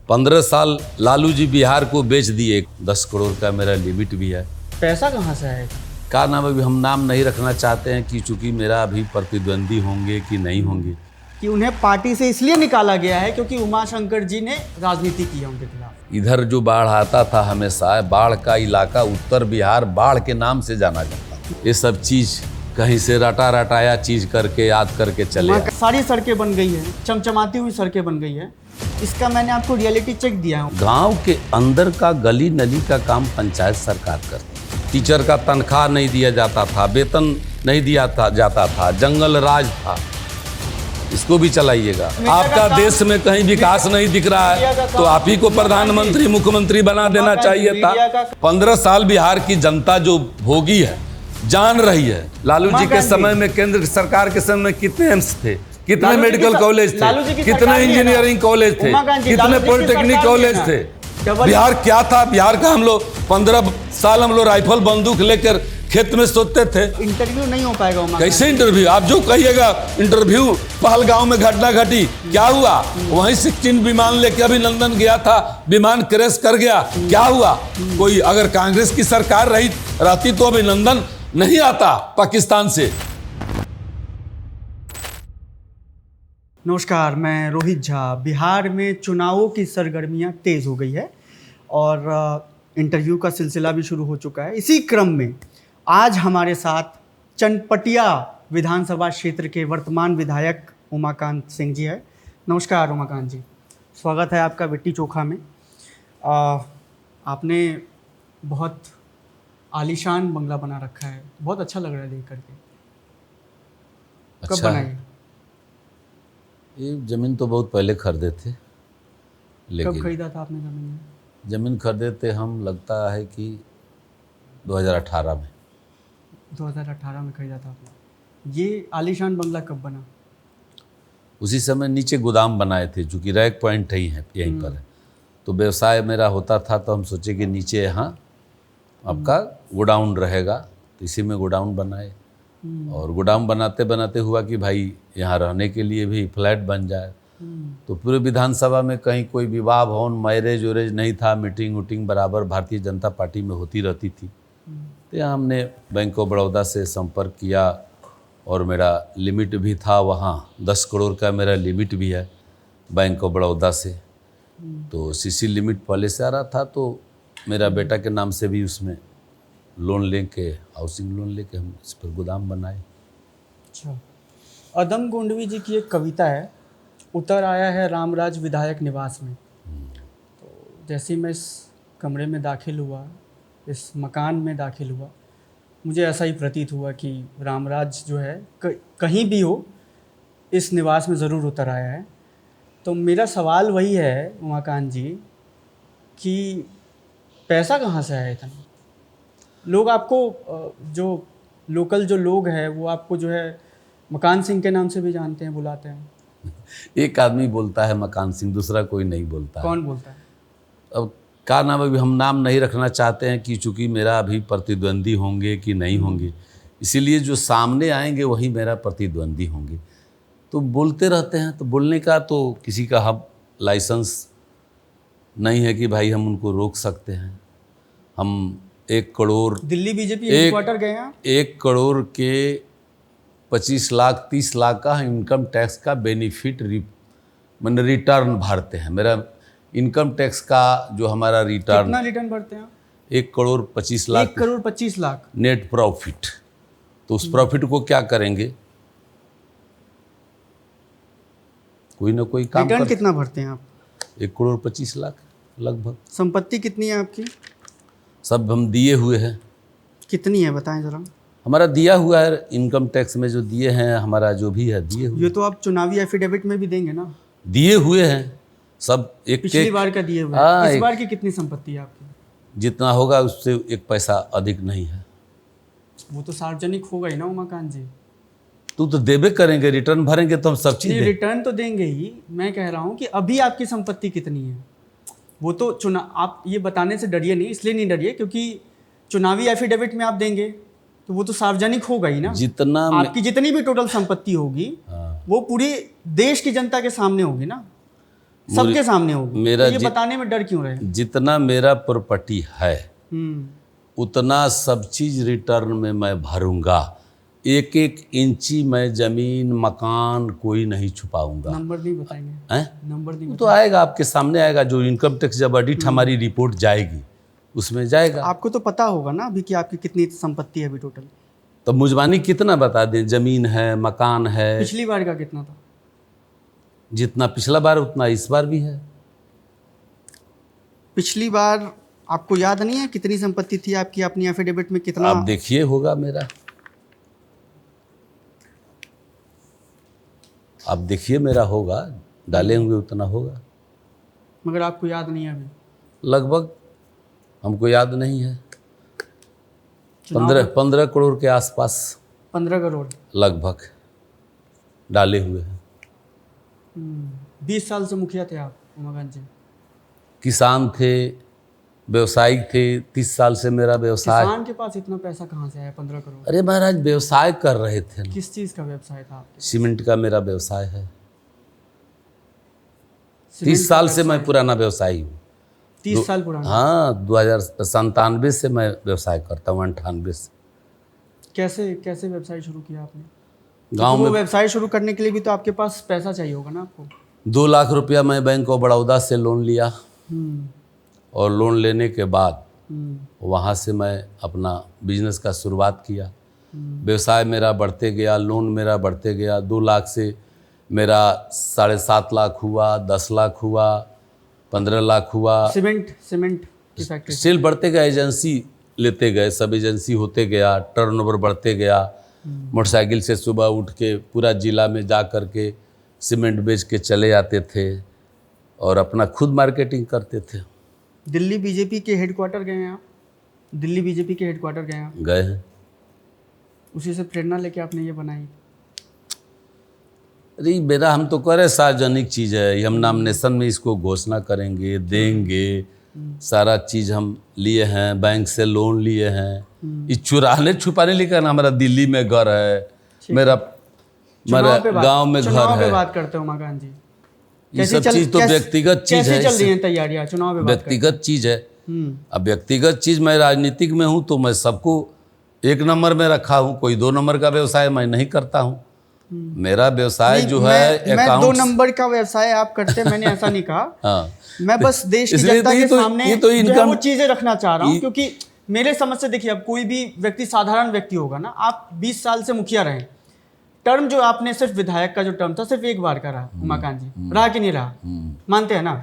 15 साल लालू जी बिहार को बेच दिए। 10 करोड़ का मेरा लिमिट भी है। पैसा कहाँ से आएगा? का नाम अभी हम नाम नहीं रखना चाहते हैं कि चूंकि मेरा अभी प्रतिद्वंदी होंगे कि नहीं होंगे। कि उन्हें पार्टी से इसलिए निकाला गया है क्योंकि उमाशंकर जी ने राजनीति की है उनके खिलाफ। इधर जो बाढ़ आता था हमेशा, बाढ़ का इलाका उत्तर बिहार बाढ़ के नाम से जाना जाता था। ये सब चीज कहीं से रटाया चीज करके याद करके चले। सारी सड़कें बन गई है, चमचमाती हुई सड़कें बन गई है। इसका मैंने आपको रियलिटी चेक दिया है। गांव के अंदर का गली नली का काम पंचायत सरकार करती। टीचर का तनख्वाह नहीं दिया जाता था, वेतन नहीं दिया जाता था, जंगल राज था। इसको भी चलाइएगा। आपका देश में कहीं विकास नहीं दिख रहा है तो आप ही को प्रधानमंत्री मुख्यमंत्री बना देना चाहिए था। 15 साल बिहार की जनता जो भोगी है, जान रही है। लालू जी के समय में, केंद्र सरकार के समय में कितने एम्स थे, कितने मेडिकल कॉलेज थे, कितने इंजीनियरिंग कॉलेज थे, कितने पॉलिटेक्निक कॉलेज थे। बिहार क्या था? बिहार का हम लोग 15 साल हम लोग राइफल बंदूक लेकर खेत में सोते थे। इंटरव्यू नहीं हो पाएगा। कैसे इंटरव्यू? आप जो कहिएगा इंटरव्यू। पहलगांव में घटना घटी, क्या हुआ? वहीं 16 विमान लेके अभिनंदन गया था, विमान क्रैश कर गया, क्या हुआ? कोई अगर कांग्रेस की सरकार रहती तो अभिनंदन नहीं आता पाकिस्तान से। नमस्कार, मैं रोहित झा। बिहार में चुनावों की सरगर्मियां तेज हो गई है और इंटरव्यू का सिलसिला भी शुरू हो चुका है। इसी क्रम में आज हमारे साथ चनपटिया विधानसभा क्षेत्र के वर्तमान विधायक उमाकांत सिंह जी है। नमस्कार उमाकांत जी, स्वागत है आपका लिट्टी चोखा में। आपने बहुत आलीशान बंगला बना रखा है, बहुत अच्छा लग रहा है देख करके। कब बनाई? ये जमीन तो बहुत पहले खरीदे थे, लेकिन कब खरीदा था आपने ज़मीन? जमीन खरीदे थे हम, लगता है कि 2018 में। 2018 में खरीदा था आपने। ये आलीशान बंगला कब बना? उसी समय नीचे गोदाम बनाए थे, चूँकि रैक पॉइंट ही है यहीं पर है। तो व्यवसाय मेरा होता था तो हम सोचे कि नीचे यहाँ आपका गोडाउन रहेगा, तो इसी में गोडाउन बनाए। और गोडाउन बनाते बनाते हुआ कि भाई यहाँ रहने के लिए भी फ्लैट बन जाए। तो पूरे विधानसभा में कहीं कोई विवाह भवन, मैरिज वैरेज नहीं था। मीटिंग उटिंग बराबर भारतीय जनता पार्टी में होती रहती थी। तो यहाँ हमने बैंक ऑफ बड़ौदा से संपर्क किया और मेरा लिमिट भी था वहाँ। 10 करोड़ का मेरा लिमिट भी है बैंक ऑफ बड़ौदा से। तो सीसी लिमिट पहले से आ रहा था, तो मेरा बेटा के नाम से भी उसमें लोन लेके, हाउसिंग लोन लेके हम इस पर गोदाम बनाए। अच्छा, अदम गोंडवी जी की एक कविता है, उतर आया है रामराज विधायक निवास में। तो जैसे ही मैं इस कमरे में दाखिल हुआ, इस मकान में दाखिल हुआ, मुझे ऐसा ही प्रतीत हुआ कि रामराज जो है कहीं भी हो, इस निवास में ज़रूर उतर आया है। तो मेरा सवाल वही है उमाकांत जी कि पैसा कहाँ से आया इतना? लोग आपको, जो लोकल जो लोग हैं वो आपको जो है मकान सिंह के नाम से भी जानते हैं, बुलाते हैं। एक आदमी बोलता है मकान सिंह, दूसरा कोई नहीं बोलता। कौन बोलता है? अब का नाम अभी हम नाम नहीं रखना चाहते हैं कि चूँकि मेरा अभी प्रतिद्वंदी होंगे कि नहीं होंगे, इसीलिए जो सामने आएंगे वही मेरा प्रतिद्वंदी होंगे। तो बोलते रहते हैं, तो बोलने का तो किसी का हम लाइसेंस नहीं है कि भाई हम उनको रोक सकते हैं। हम 1 करोड़ दिल्ली बीजेपी हेडक्वार्टर गए हैं। 1 करोड़ के 25 लाख 30 लाख का इनकम टैक्स का बेनिफिट मैंने रिटर्न भरते हैं। मेरा इनकम टैक्स का जो हमारा रिटर्न, कितना रिटर्न भरते हैं? 1 करोड़ 25 लाख। 1 crore 25 lakh net profit. तो उस प्रॉफिट को क्या करेंगे? कोई ना कोई काम। रिटर्न कितना भरते हैं आप? 1 करोड़ 25 लाख लगभग। संपत्ति कितनी है आपकी? सब हम दिए हुए हैं। कितनी है बताएं जरा। हमारा दिया हुआ है, इनकम टैक्स में जो दिए हैं, हमारा जो भी है दिए हुए। ये तो आप चुनावी एफिडेविट में भी देंगे ना? दिए हुए हैं सब। एक पिछली बार का दिए हुए हैं। इस बार की कितनी संपत्ति है आपकी? जितना होगा उससे 1 पैसा अधिक नहीं है। वो तो सार्वजनिक होगा ही ना उमाकांत जी। तू तो देवे करेंगे, रिटर्न भरेंगे तो हम सब चीज़ रिटर्न तो देंगे ही। मैं कह रहा हूँ कि अभी आपकी संपत्ति कितनी है, वो तो आप ये बताने से डरिए नहीं, इसलिए नहीं डरिए क्योंकि चुनावी एफिडेविट में आप देंगे तो वो तो सार्वजनिक होगा ही ना। जितना आपकी जितनी भी टोटल संपत्ति होगी वो पूरी देश की जनता के सामने होगी ना। सबके सामने होगी, मेरा तो ये बताने में डर क्यों रहे? जितना मेरा प्रॉपर्टी है हम्म, उतना सब चीज़ रिटर्न में मैं भरूंगा। एक एक इंची मैं ज़मीन मकान कोई नहीं छुपाऊंगा। नंबर नहीं बताएंगे? हैं? नंबर नहीं तो आएगा आपके सामने आएगा, जो इनकम टैक्स जब ऑडिट हमारी रिपोर्ट जाएगी उसमें जाएगा। आपको तो पता होगा ना अभी कि आपकी कितनी संपत्ति है अभी टोटल? तो मुजबानी कितना बता दें, ज़मीन है मकान है। पिछली बार का कितना था? जितना पिछला बार उतना इस बार भी है। पिछली बार आपको याद नहीं है कितनी संपत्ति थी आपकी? अपनी एफिडेविट में कितना? आप देखिए होगा मेरा, आप देखिए मेरा होगा, डाले होंगे उतना होगा। मगर आपको याद नहीं है अभी? लगभग हमको याद नहीं है, चुनाव 15 करोड़ के आसपास 15 करोड़ लगभग डाले हुए हैं। 20 साल से मुखिया थे आप उमाकांत जी? किसान थे, व्यवसायिक थे, 30 साल से मेरा व्यवसाय। किसान के पास इतना पैसा कहाँ से आया 15 करोड़? अरे महाराज व्यवसाय कर रहे थे ना। किस चीज़ का व्यवसाय था आपके? सीमेंट का मेरा व्यवसाय है। सीमेंट 30 साल से मैं पुराना व्यवसायी हूँ। 30 साल पुराना? हाँ, 2097 से मैं व्यवसाय करता हूँ, 98 से। कैसे कैसे व्यवसाय शुरू किया आपने? गांव तो वो में व्यवसाय शुरू करने के लिए भी तो आपके पास पैसा चाहिए होगा ना आपको? 2 लाख रुपया मैं बैंक ऑफ बड़ौदा से लोन लिया, हम्म, और लोन लेने के बाद हम्म, वहाँ से मैं अपना बिजनेस का शुरुआत किया। व्यवसाय मेरा बढ़ते गया, लोन मेरा बढ़ते गया। 2 लाख से मेरा 7.5 लाख हुआ, 10 लाख हुआ, 15 लाख हुआ। सीमेंट की फैक्ट्री? स्टिल बढ़ते गए, एजेंसी लेते गए, सब एजेंसी होते गया, टर्नओवर बढ़ते गया। मोटरसाइकिल से सुबह उठ के पूरा जिला में जा कर के सीमेंट बेच के चले आते थे और अपना खुद मार्केटिंग करते थे। दिल्ली बीजेपी के हेडक्वार्टर गए हैं आप? दिल्ली बीजेपी के हेडक्वार्टर गए हैं आप? गए हैं। उसी से प्रेरणा लेके आपने ये बनाई? अरे मेरा, हम तो कह रहे सार्वजनिक चीज़ है, हम नॉमिनेशन में इसको घोषणा करेंगे, देंगे। सारा चीज़ हम लिए हैं, बैंक से लोन लिए हैं। ये चुराने छुपाने लिखा ना, हमारा दिल्ली में घर है, मेरा गांव में घर चुनाव पे है। बात करते हो उमाकांत जी? ये सब चीज़ तो व्यक्तिगत चीज़ है, कैसे चल रही हैं तैयारियां चुनाव पे बात व्यक्तिगत चीज़ है। हम्म, अब व्यक्तिगत चीज़, मैं राजनीतिक में हूँ तो मैं सबको 1 नंबर में रखा हूँ, कोई 2 नंबर का व्यवसाय मैं नहीं करता हूँ। मेरा व्यवसाय जो है मैं 2 अकाउंट्स। नंबर का व्यवसाय आप करते हैं, मैंने ऐसा नहीं कहा। हाँ, मैं बस देश की इसलिए जनता तो के ये तो- सामने ये तो जो है इनकम- वो चीजें रखना चाह रहा हूँ, क्योंकि मेरे समझ से देखिए, अब कोई भी व्यक्ति साधारण व्यक्ति होगा ना, आप 20 साल से मुखिया रहे, टर्म जो आपने सिर्फ विधायक का जो टर्म था सिर्फ एक बार का रहा उमाकांत जी, रहा कि नहीं रहा? मानते हैं ना?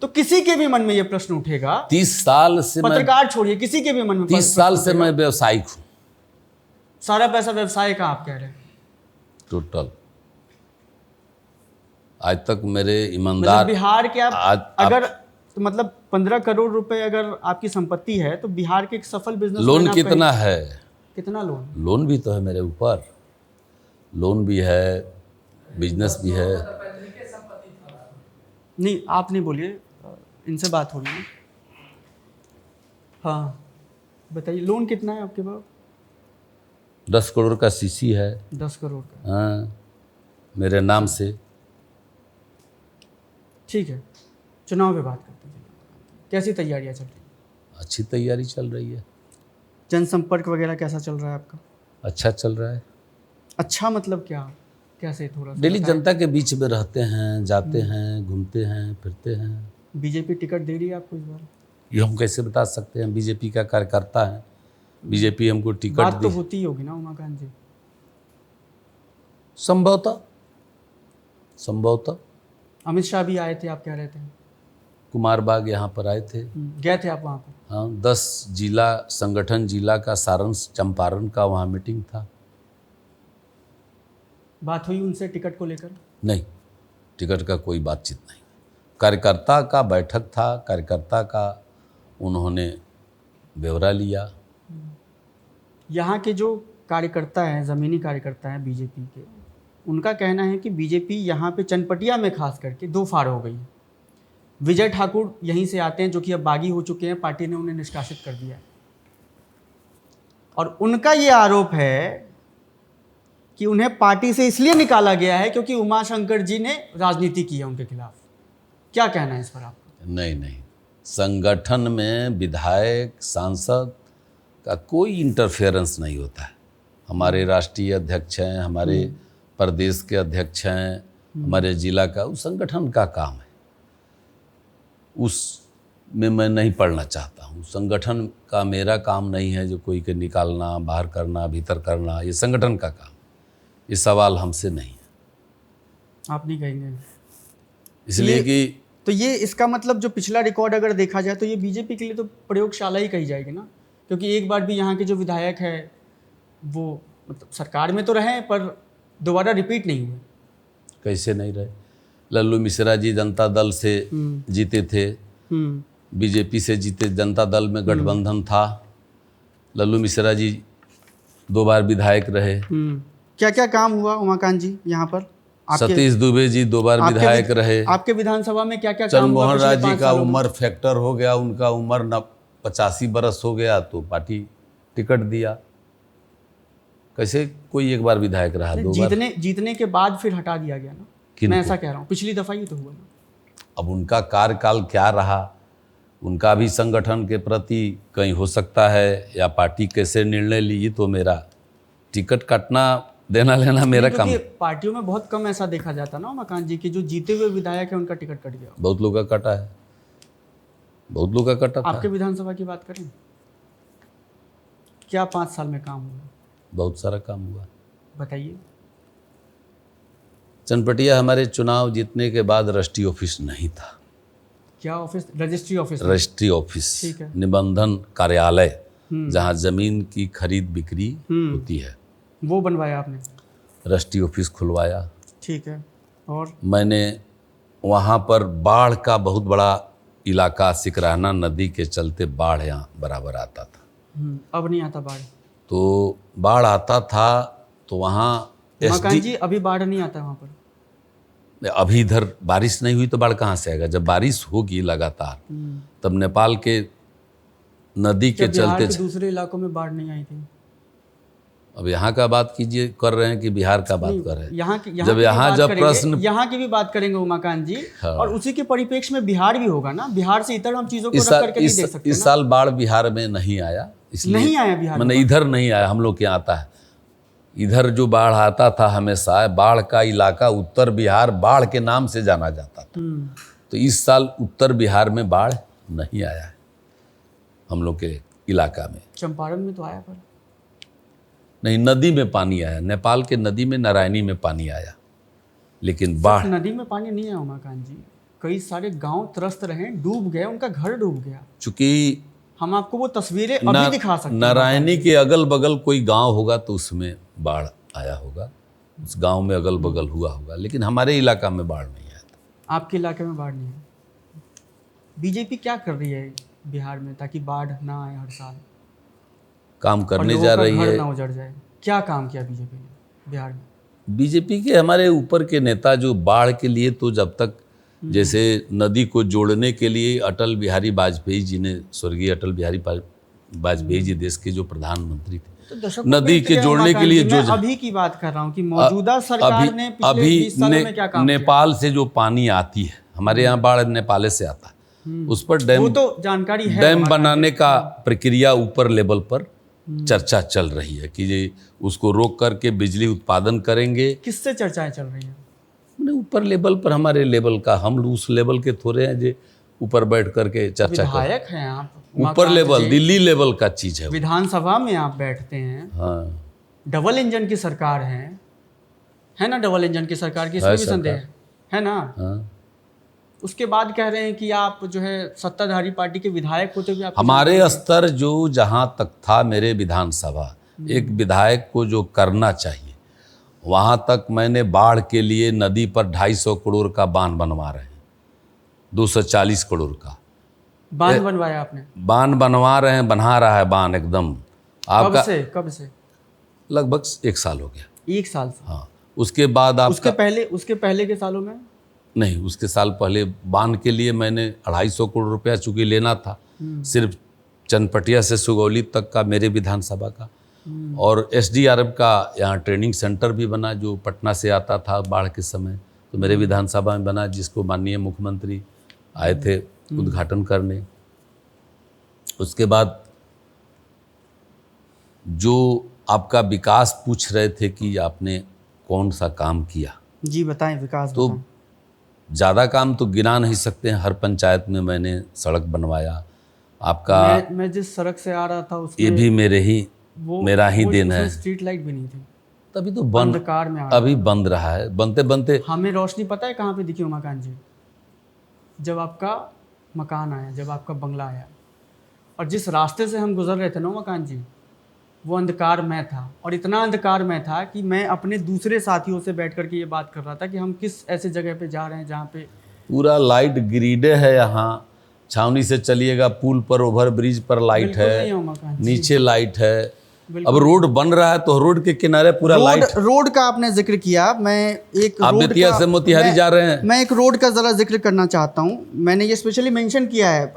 तो किसी के भी मन में ये प्रश्न उठेगा, 30 साल से मैं पत्रकार छोड़िए, किसी के भी मन में 30 साल से मैं व्यवसायिक हूँ सारा पैसा व्यवसाय का आप कह रहे हैं? टोटल। आज तक मेरे मतलब ईमानदार, बिहार के आप आज अगर तो मतलब 15 करोड़ रुपए अगर आपकी संपत्ति है तो बिहार के एक सफल बिजनेस लोन कितना है? कितना लोन? लोन भी तो है मेरे ऊपर, लोन भी है, बिजनेस भी है। नहीं आप नहीं बोलिए, इनसे बात हो रही है। हाँ बताइए, लोन कितना है आपके पास? 10 करोड़ का सीसी है। 10 करोड़ का? हाँ, मेरे नाम से। ठीक है, चुनाव पे बात करते हैं। कैसी तैयारियां चल रही हैं? अच्छी तैयारी चल रही है। जनसंपर्क वगैरह कैसा चल रहा है आपका? अच्छा चल रहा है। अच्छा मतलब क्या, कैसे थोड़ा सा डेली बताएं। जनता के बीच में रहते हैं, जाते हैं, घूमते हैं, फिरते हैं। बीजेपी टिकट दे रही है आपको इस बार? ये हम कैसे बता सकते हैं, बीजेपी का कार्यकर्ता है, बीजेपी हमको टिकट बात तो दी। होती ही होगी ना उमाकांत जी? संभवतः संभवतः अमित शाह भी आए थे आप कह रहे थे? कुमार बाग यहाँ पर आए थे। गए थे आप वहाँ पर? हाँ, 10 जिला संगठन, जिला का सारण चंपारण का वहाँ मीटिंग था। बात हुई उनसे टिकट को लेकर? नहीं, टिकट का कोई बातचीत नहीं। कार्यकर्ता का बैठक था, कार्यकर्ता का उन्होंने ब्यौरा लिया। यहाँ के जो कार्यकर्ता हैं, ज़मीनी कार्यकर्ता हैं बीजेपी के, उनका कहना है कि बीजेपी यहाँ पे चनपटिया में खास करके 2 फाड़ हो गई है। विजय ठाकुर यहीं से आते हैं जो कि अब बागी हो चुके हैं, पार्टी ने उन्हें निष्कासित कर दिया है। और उनका ये आरोप है कि उन्हें पार्टी से इसलिए निकाला गया है क्योंकि उमाशंकर जी ने राजनीति की है उनके खिलाफ। क्या कहना है इस पर आपका? नहीं, संगठन में विधायक सांसद का कोई इंटरफेरेंस नहीं होता है। हमारे राष्ट्रीय अध्यक्ष हैं, हमारे प्रदेश के अध्यक्ष हैं, हमारे जिला का, उस संगठन का काम है। उसमें मैं नहीं पढ़ना चाहता हूँ। संगठन का मेरा काम नहीं है जो कोई के निकालना, बाहर करना, भीतर करना, ये संगठन का काम। ये सवाल हमसे नहीं है। आप नहीं कहेंगे? इसलिए कि तो ये इसका मतलब जो पिछला रिकॉर्ड अगर देखा जाए तो ये बीजेपी के लिए तो प्रयोगशाला ही कही जाएगी ना, क्योंकि एक बार भी यहाँ के जो विधायक है वो मतलब सरकार में तो रहे पर दोबारा रिपीट नहीं हुए। कैसे नहीं रहे? लल्लू मिश्रा जी जनता दल से जीते थे, बीजेपी से जीते, जनता दल में गठबंधन था। लल्लू मिश्रा जी 2 बार विधायक रहे। क्या क्या काम हुआ उमाकांत जी यहाँ पर? सतीश दुबे जी 2 बार विधायक रहे। आपके विधानसभा में क्या क्या काम हुआ? चंद्रमोहन राय जी का उम्र फैक्टर हो गया, उनका उम्र 85 बरस हो गया तो पार्टी टिकट दिया। कैसे कोई एक बार विधायक रहा? 2 बार जीतने के बाद फिर हटा दिया गया ना। मैं ऐसा कह रहा हूँ, पिछली दफा ही तो हुआ ना। अब उनका कार्यकाल क्या रहा, उनका भी संगठन के प्रति कहीं हो सकता है, या पार्टी कैसे निर्णय ली, ये तो मेरा टिकट काटना देना लेना मेरा काम। पार्टियों में बहुत कम ऐसा देखा जाता ना उमाकांत जी की जो जीते हुए विधायक है उनका टिकट कट गया। बहुत लोग का कटा है, बहुत लोग का कटा था। आपके विधानसभा की बात करें, क्या 5 साल में काम हुआ? बहुत सारा काम हुआ। बताइए। चनपटिया हमारे चुनाव जीतने के बाद रजिस्ट्री ऑफिस नहीं था। क्या office? Registry office. Registry office, ठीक है। निबंधन कार्यालय, जहाँ जमीन की खरीद बिक्री होती है, वो बनवाया आपने? रजिस्ट्री ऑफिस खुलवाया। ठीक है। और मैंने वहाँ पर बाढ़ का बहुत बड़ा इलाका, सिकराना नदी के चलते बाढ़ यहाँ बराबर आता था। अब नहीं आता बाढ़? तो बाढ़ आता था तो वहाँ उमाकांत जी अभी बाढ़ नहीं आता वहाँ पर? अभी इधर बारिश नहीं हुई तो बाढ़ कहाँ से आएगा? जब बारिश होगी लगातार तब नेपाल के नदी के चलते दूसरे इलाकों में बाढ़ नहीं आई थी। अब यहाँ का बात कीजिए, कर रहे हैं कि बिहार का बात कर रहे हैं? जब यहाँ की भी बात करेंगे उमाकांत जी, हाँ। और उसी के परिप्रेक्ष्य में बिहार भी होगा ना। बिहार से इतर हम चीजों को रख करके नहीं देख सकते। इस साल बाढ़ बिहार में नहीं आया, इसलिए नहीं आया बिहार मैंने इधर नहीं आया। हम लोग के यहाँ आता है, इधर जो बाढ़ आता था हमेशा, बाढ़ का इलाका उत्तर बिहार बाढ़ के नाम से जाना जाता था। तो इस साल उत्तर बिहार में बाढ़ नहीं आया है हम लोग के इलाका में। चंपारण में तो आया पर नहीं, नदी में पानी आया, नेपाल के नदी में, नारायणी में पानी आया, लेकिन बाढ़ नदी में पानी नहीं आया उमाकांत जी। कई सारे गांव त्रस्त रहे, डूब गए, उनका घर डूब गया। चूंकि हम आपको वो तस्वीरें अभी दिखा सकते हैं। नारायणी के अगल बगल कोई गांव होगा तो उसमें बाढ़ आया होगा, उस गांव में अगल बगल हुआ होगा, लेकिन हमारे इलाका में बाढ़ नहीं आया था। आपके इलाके में बाढ़ नहीं है? बीजेपी क्या कर रही है बिहार में ताकि बाढ़ ना आए हर साल? काम करने जा रही है। ना उजड़ जाए। क्या काम किया बीजेपी ने बिहार में? बीजेपी के हमारे ऊपर के नेता जो बाढ़ के लिए, तो जब तक जैसे नदी को जोड़ने के लिए अटल बिहारी वाजपेयी जी ने, स्वर्गीय अटल बिहारी वाजपेयी जी देश के जो प्रधानमंत्री थे, तो नदी के जोड़ने के लिए जो अभी की बात कर रहा हूँ कि मौजूदा सरकार ने पिछले 20 सालों में क्या काम नेपाल से जो पानी आती है, हमारे यहाँ बाढ़ नेपाल से आता है, उस पर डैम, वो तो जानकारी है, डैम बनाने का प्रक्रिया ऊपर लेवल पर चर्चा चल रही है कि ये उसको रोक करके बिजली उत्पादन करेंगे। किससे चर्चाएं चल रही हैं? ऊपर लेवल पर, हमारे लेवल का, हम उस लेवल के थोड़े हैं जो ऊपर बैठ करके चर्चा कर। विधायक हैं आप, ऊपर लेवल, दिल्ली लेवल का चीज है। विधानसभा में आप बैठते हैं। हाँ, डबल इंजन की सरकार है ना? डबल इंजन की सरकार की, इसमें भी संदेह है ना? हाँ। उसके बाद कह रहे हैं कि आप जो है सत्ताधारी पार्टी के विधायक होते हुए हमारे स्तर जो जहाँ तक था, मेरे विधानसभा, एक विधायक को जो करना चाहिए वहाँ तक मैंने बाढ़ के लिए नदी पर 250 करोड़ का बांध बनवा रहे हैं, 240 करोड़ का बांध बनवाया आपने? बांध बनवा रहे हैं, बना रहा है बांध एकदम। आपका कब से? लगभग 1 साल हो गया। 1 साल से? हाँ। उसके बाद आप उसके पहले के सालों में नहीं, उसके साल पहले बांध के लिए मैंने 250 करोड़ रुपया चूँकि लेना था, सिर्फ चनपटिया से सुगौली तक का मेरे विधानसभा का। और SDRF का यहाँ ट्रेनिंग सेंटर भी बना जो पटना से आता था बाढ़ के समय, तो मेरे विधानसभा में बना, जिसको माननीय मुख्यमंत्री आए थे उद्घाटन करने। उसके बाद जो आपका विकास पूछ रहे थे कि आपने कौन सा काम किया, जी बताएं विकास। तो बताएं। ज़्यादा काम तो गिना नहीं सकते हैं। हर पंचायत में मैंने सड़क बनवाया। आपका मैं जिस सड़क से आ रहा था उसमें ये भी मेरा ही देन है। स्ट्रीट लाइट भी नहीं थी, तभी तो अंधकार में आ रहा अभी बंद रहा है। बनते बनते हमें रोशनी पता है कहाँ पे दिखी उमाकांत जी? जब आपका मकान आया, जब आपका बंगला आया, और जिस रास्ते से हम गुजर रहे थे ना उमाकांत जी, वो अंधकारमय था। और इतना अंधकारमय था कि मैं अपने दूसरे साथियों से बैठ करके ये बात कर रहा था कि हम किस ऐसे जगह पे जा रहे हैं जहाँ पे पूरा लाइट ग्रिड है। यहाँ छावनी से चलिएगा, पुल पर, ओवर ब्रिज पर लाइट बिल्कुल नहीं है है, उमाकांत जी। नीचे लाइट है। बिल्कुल। अब रोड बन रहा है तो रोड के किनारे पूरा लाइट। रोड का आपने जिक्र किया, मैं एक आप रोड बेतिया का से मोतिहारी जा रहे हैं। मैं एक रोड का ज़रा जिक्र करना चाहता हूँ। मैंने ये स्पेशली मेंशन किया है,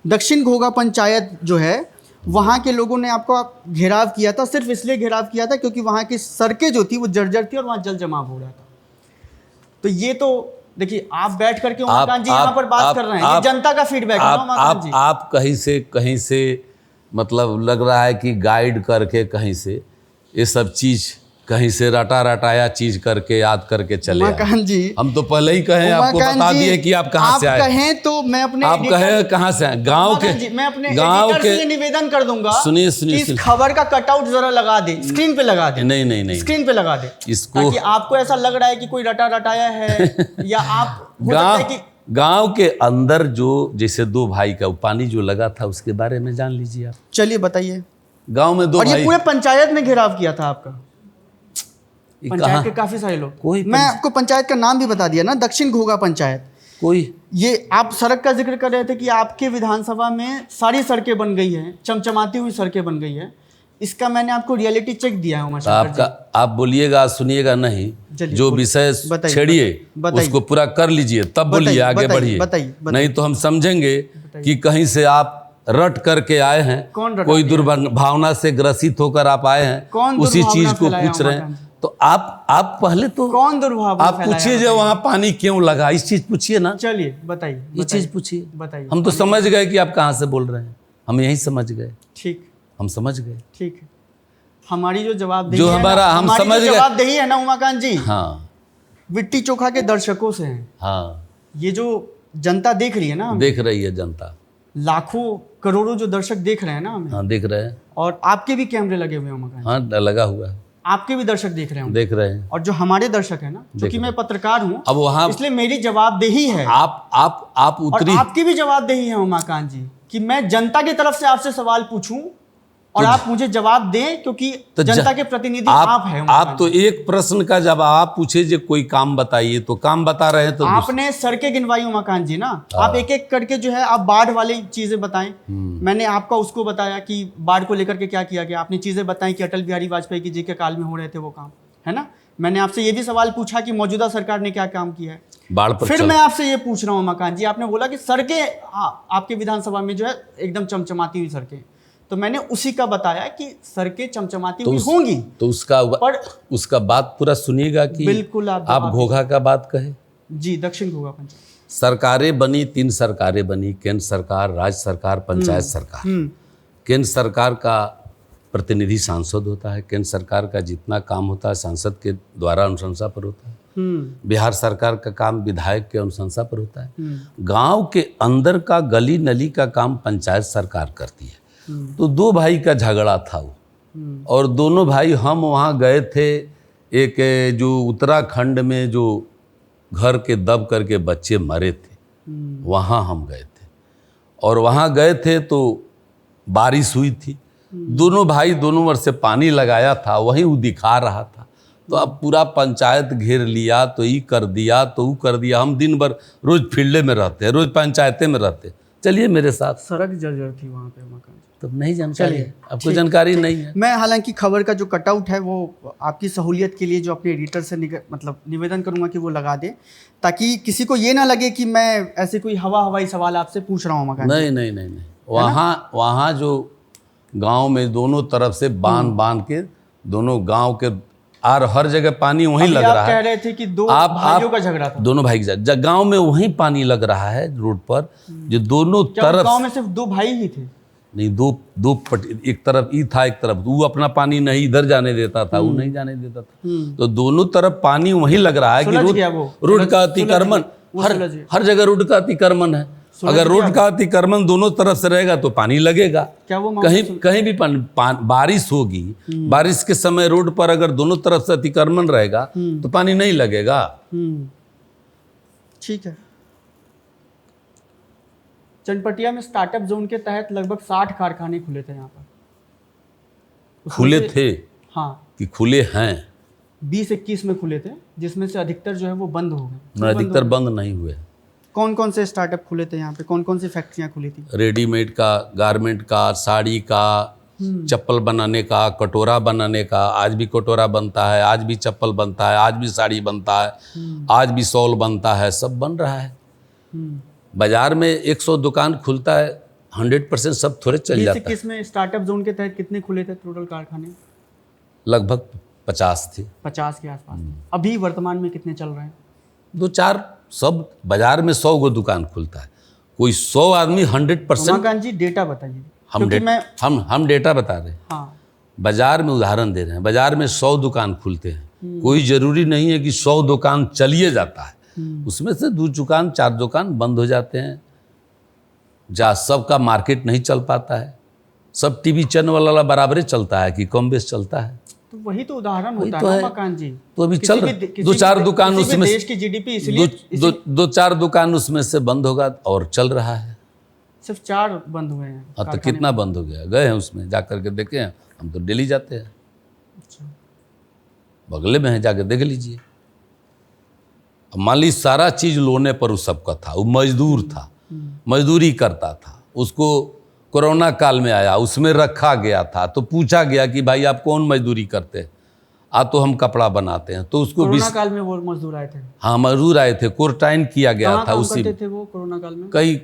दक्षिण घोघा पंचायत जो है, वहाँ के लोगों ने आपको घेराव किया था। सिर्फ इसलिए घेराव किया था क्योंकि वहाँ की सड़कें जो थी वो जर्जर थी और वहाँ जल जमाव हो रहा था। तो ये तो देखिए, आप बैठ करके उमाकांत जी यहाँ पर बात कर रहे हैं, ये जनता का फीडबैक है ना उमाकांत जी। आप कहीं से मतलब लग रहा है कि गाइड करके कहीं से ये सब चीज कहीं से रटाया चीज करके याद करके चले आए। उमाकांत जी, हम तो पहले ही कहें, आपको बता दिए कि आप कहाँ से आए। आप कहें तो मैं अपने आप कहें कहाँ से आए, गांव के। मैं अपने गांव एडिटर के से निवेदन कर दूंगा, सुनिए इस खबर का कटआउट जरा लगा दे, स्क्रीन पे लगा दे। नहीं स्क्रीन पे लगा दे, इसको, ताकि आपको ऐसा लग रहा है कि कोई रटाया है या आप गांव के अंदर जो जैसे दो भाई का पानी जो लगा था उसके बारे में जान लीजिए आप। चलिए बताइए। गांव में दो और भाई, ये पूरे पंचायत ने घेराव किया था आपका, ये पंचायत के काफी सारे लोग। मैं आपको पंचायत का नाम भी बता दिया ना, दक्षिण घोघा पंचायत। कोई ये आप सड़क का जिक्र कर रहे थे कि आपके विधानसभा में सारी सड़कें बन गई हैं, चमचमाती हुई सड़कें बन गई है। इसका मैंने आपको रियलिटी चेक दिया है उमाशंकर जी। आप बोलिएगा, सुनिएगा नहीं, जो विषय छेड़िए उसको पूरा कर लीजिए, तब बोलिए, आगे बढ़िए। नहीं तो हम समझेंगे कि कहीं से आप रट करके आए हैं, कोई दुर्भावना से ग्रसित होकर आप आए हैं, उसी चीज को पूछ रहे हैं। तो आप पहले तो कौन दुर्भावना आप पूछिए जो वहाँ पानी क्यों लगा, इस चीज पूछिए ना। चलिए बताइए, ये चीज पूछिए, बताइए। हम तो समझ गए कि आप कहाँ से बोल रहे हैं, हम यही समझ गए। ठीक, हम समझ गए। ठीक है, हमारी जो जवाबदेही जो हमारा हम समझ गए जवाबदेही है ना उमाकांत जी, हाँ, विट्टी चोखा के दर्शकों से है। हाँ, ये जो जनता देख रही है ना, देख रही है जनता, लाखों करोड़ों जो दर्शक देख रहे हैं ना हमें। हाँ देख रहे हैं। और आपके भी कैमरे लगे हुए हैं उमाकांत। हाँ लगा हुआ है, आपके भी दर्शक देख रहे हैं, देख रहे हैं। और जो हमारे दर्शक है ना, क्योंकि मैं पत्रकार हूँ, अब वहाँ इसलिए मेरी जवाबदेही है। आप उतरी, और आपकी भी जवाबदेही है उमाकांत जी कि मैं जनता की तरफ से आपसे सवाल पूछूं और आप मुझे जवाब दें, क्योंकि जनता के प्रतिनिधि आप हैं। आप तो एक प्रश्न का जवाब पूछे जो कोई काम बताइए, तो काम बता रहे हैं। तो आपने सड़कें गिनवाई उमाकांत जी ना, आप एक एक करके जो है आप बाढ़ वाली चीजें बताएं। मैंने आपका उसको बताया कि बाढ़ को लेकर के क्या किया गया, आपने चीजें बताई कि अटल बिहारी वाजपेयी जी के काल में हो रहे थे वो काम, है ना। मैंने आपसे ये भी सवाल पूछा कि मौजूदा सरकार ने क्या काम किया है, बाढ़ पर। फिर मैं आपसे ये पूछ रहा हूँ उमाकांत जी, आपने बोला कि सड़कें आपके विधानसभा में जो है एकदम चमचमाती हुई सड़कें, तो मैंने उसी का बताया कि सड़कें चमचमाती हुई होंगी, तो उसका बात पूरा सुनिएगा कि बिल्कुल आप घोघा का बात कहे। जी, दक्षिण घोघा पंचायत सरकारें बनी, 3 सरकारें बनी, केंद्र सरकार, राज्य सरकार, पंचायत सरकार। केंद्र सरकार का प्रतिनिधि सांसद होता है, केंद्र सरकार का जितना काम होता है सांसद के द्वारा अनुशंसा पर होता है। बिहार सरकार का काम विधायक के अनुशंसा पर होता है। गांव के अंदर का गली नली का काम पंचायत सरकार करती है। तो 2 भाई का झगड़ा था वो, और दोनों भाई, हम वहाँ गए थे, एक जो उत्तराखंड में जो घर के दब करके बच्चे मरे थे, वहाँ हम गए थे। और वहाँ गए थे तो बारिश हुई थी, दोनों भाई दोनों ओर से पानी लगाया था, वहीं वो दिखा रहा था। तो अब पूरा पंचायत घेर लिया, तो ये कर दिया तो वो कर दिया। हम दिन भर रोज फील्डे में रहते हैं, रोज पंचायतें में रहते हैं। चलिए मेरे साथ। सड़क जर्जर थी वहाँ पे उमाकांत, तब नहीं जानकारी है आपको, जानकारी नहीं है। मैं हालांकि खबर का जो कटआउट है वो आपकी सहूलियत के लिए जो अपने एडिटर से मतलब निवेदन करूंगा कि वो लगा दे, ताकि किसी को ये ना लगे कि मैं ऐसे कोई हवाई सवाल आपसे पूछ रहा हूँ उमाकांत। नहीं, वहाँ जो गांव में दोनों तरफ से बांध के दोनों गांव के और हर जगह पानी वहीं अभी लग आप रहा कह है। रहे थे कि दो भाइयों का झगड़ा था। दोनों भाई के गांव में वहीं पानी लग रहा है रोड पर, जो दोनों क्या तरफ। गांव में सिर्फ दो भाई ही थे? नहीं, दो एक तरफ ई था, एक तरफ वो अपना पानी नहीं इधर जाने देता था, वो नहीं जाने देता था। तो दोनों तरफ पानी वहीं लग रहा है कि रोड का अतिक्रमण, हर जगह रोड का अतिक्रमण है। अगर रोड का अतिक्रमण दोनों तरफ से रहेगा तो पानी लगेगा। क्या वो कहीं भी बारिश होगी, बारिश के समय रोड पर अगर दोनों तरफ से अतिक्रमण रहेगा तो पानी नहीं लगेगा। ठीक है। चनपटिया में स्टार्टअप जोन के तहत लगभग 60 कारखाने खुले थे यहाँ पर। खुले थे? हाँ, कि खुले हैं? 20-21 में खुले थे, जिसमें से अधिकतर जो है वो बंद हो गए। अधिकतर बंद नहीं हुए। कौन कौन से स्टार्टअप खुले थे यहाँ पे? कौन कौन सी फैक्ट्रियाँ खुली थी? रेडीमेड का, गारमेंट का, साड़ी का, चप्पल बनाने का, कटोरा बनाने का। आज भी कटोरा बनता है, आज भी चप्पल बनता है, आज भी साड़ी बनता है, आज भी शॉल बनता है, सब बन रहा है। बाजार में 100 दुकान खुलता है, 100% सब थोड़े चल जाता है। किसमें स्टार्टअप जोन के तहत कितने खुले थे टोटल कारखाने? लगभग 50 थे। 50 के आसपास। अभी वर्तमान में कितने चल रहे हैं? 2-4, सब बाजार में 100 गो दुकान खुलता है। कोई 100 आदमी 100%। उमाकांत जी डेटा बताइए। हम डेटा बता रहे हैं। हाँ। बाजार में उदाहरण दे रहे हैं। बाजार में 100 दुकान खुलते हैं, कोई जरूरी नहीं है कि 100 दुकान चलिए जाता है। उसमें से 2 दुकान 4 दुकान बंद हो जाते हैं। जहाँ सबका मार्केट नहीं चल पाता है, सब टीवी चैनल वाला बराबर चलता है कि कम बेस चलता है। तो वही तो उदाहरण होता तो है उमाकांत जी। तो अभी चल 2-4 दुकान उसमें, देश की जीडीपी इसलिए 2-4 दुकान उसमें से बंद होगा और चल रहा है। सिर्फ 4 बंद हुए हैं। हाँ, तो कितना बंद हो गया? गए हैं उसमें, जा करके देखे हैं। हम तो डेली जाते हैं। अच्छा। बगले में है, जाके देख लीजिए। अब मान ली सारा चीज लोने पर उस सबका था। वो मजदूर था, मजदूरी करता था। उसको कोरोना काल में आया, उसमें रखा गया था, तो पूछा गया कि भाई आप कौन मजदूरी करते हैं? तो हम कपड़ा बनाते हैं। तो उसको कोरोना काल में वो मजदूर आए थे? हाँ, मजदूर आए थे, क्वारंटाइन किया गया था। उसी करते थे वो कोरोना काल में? कई,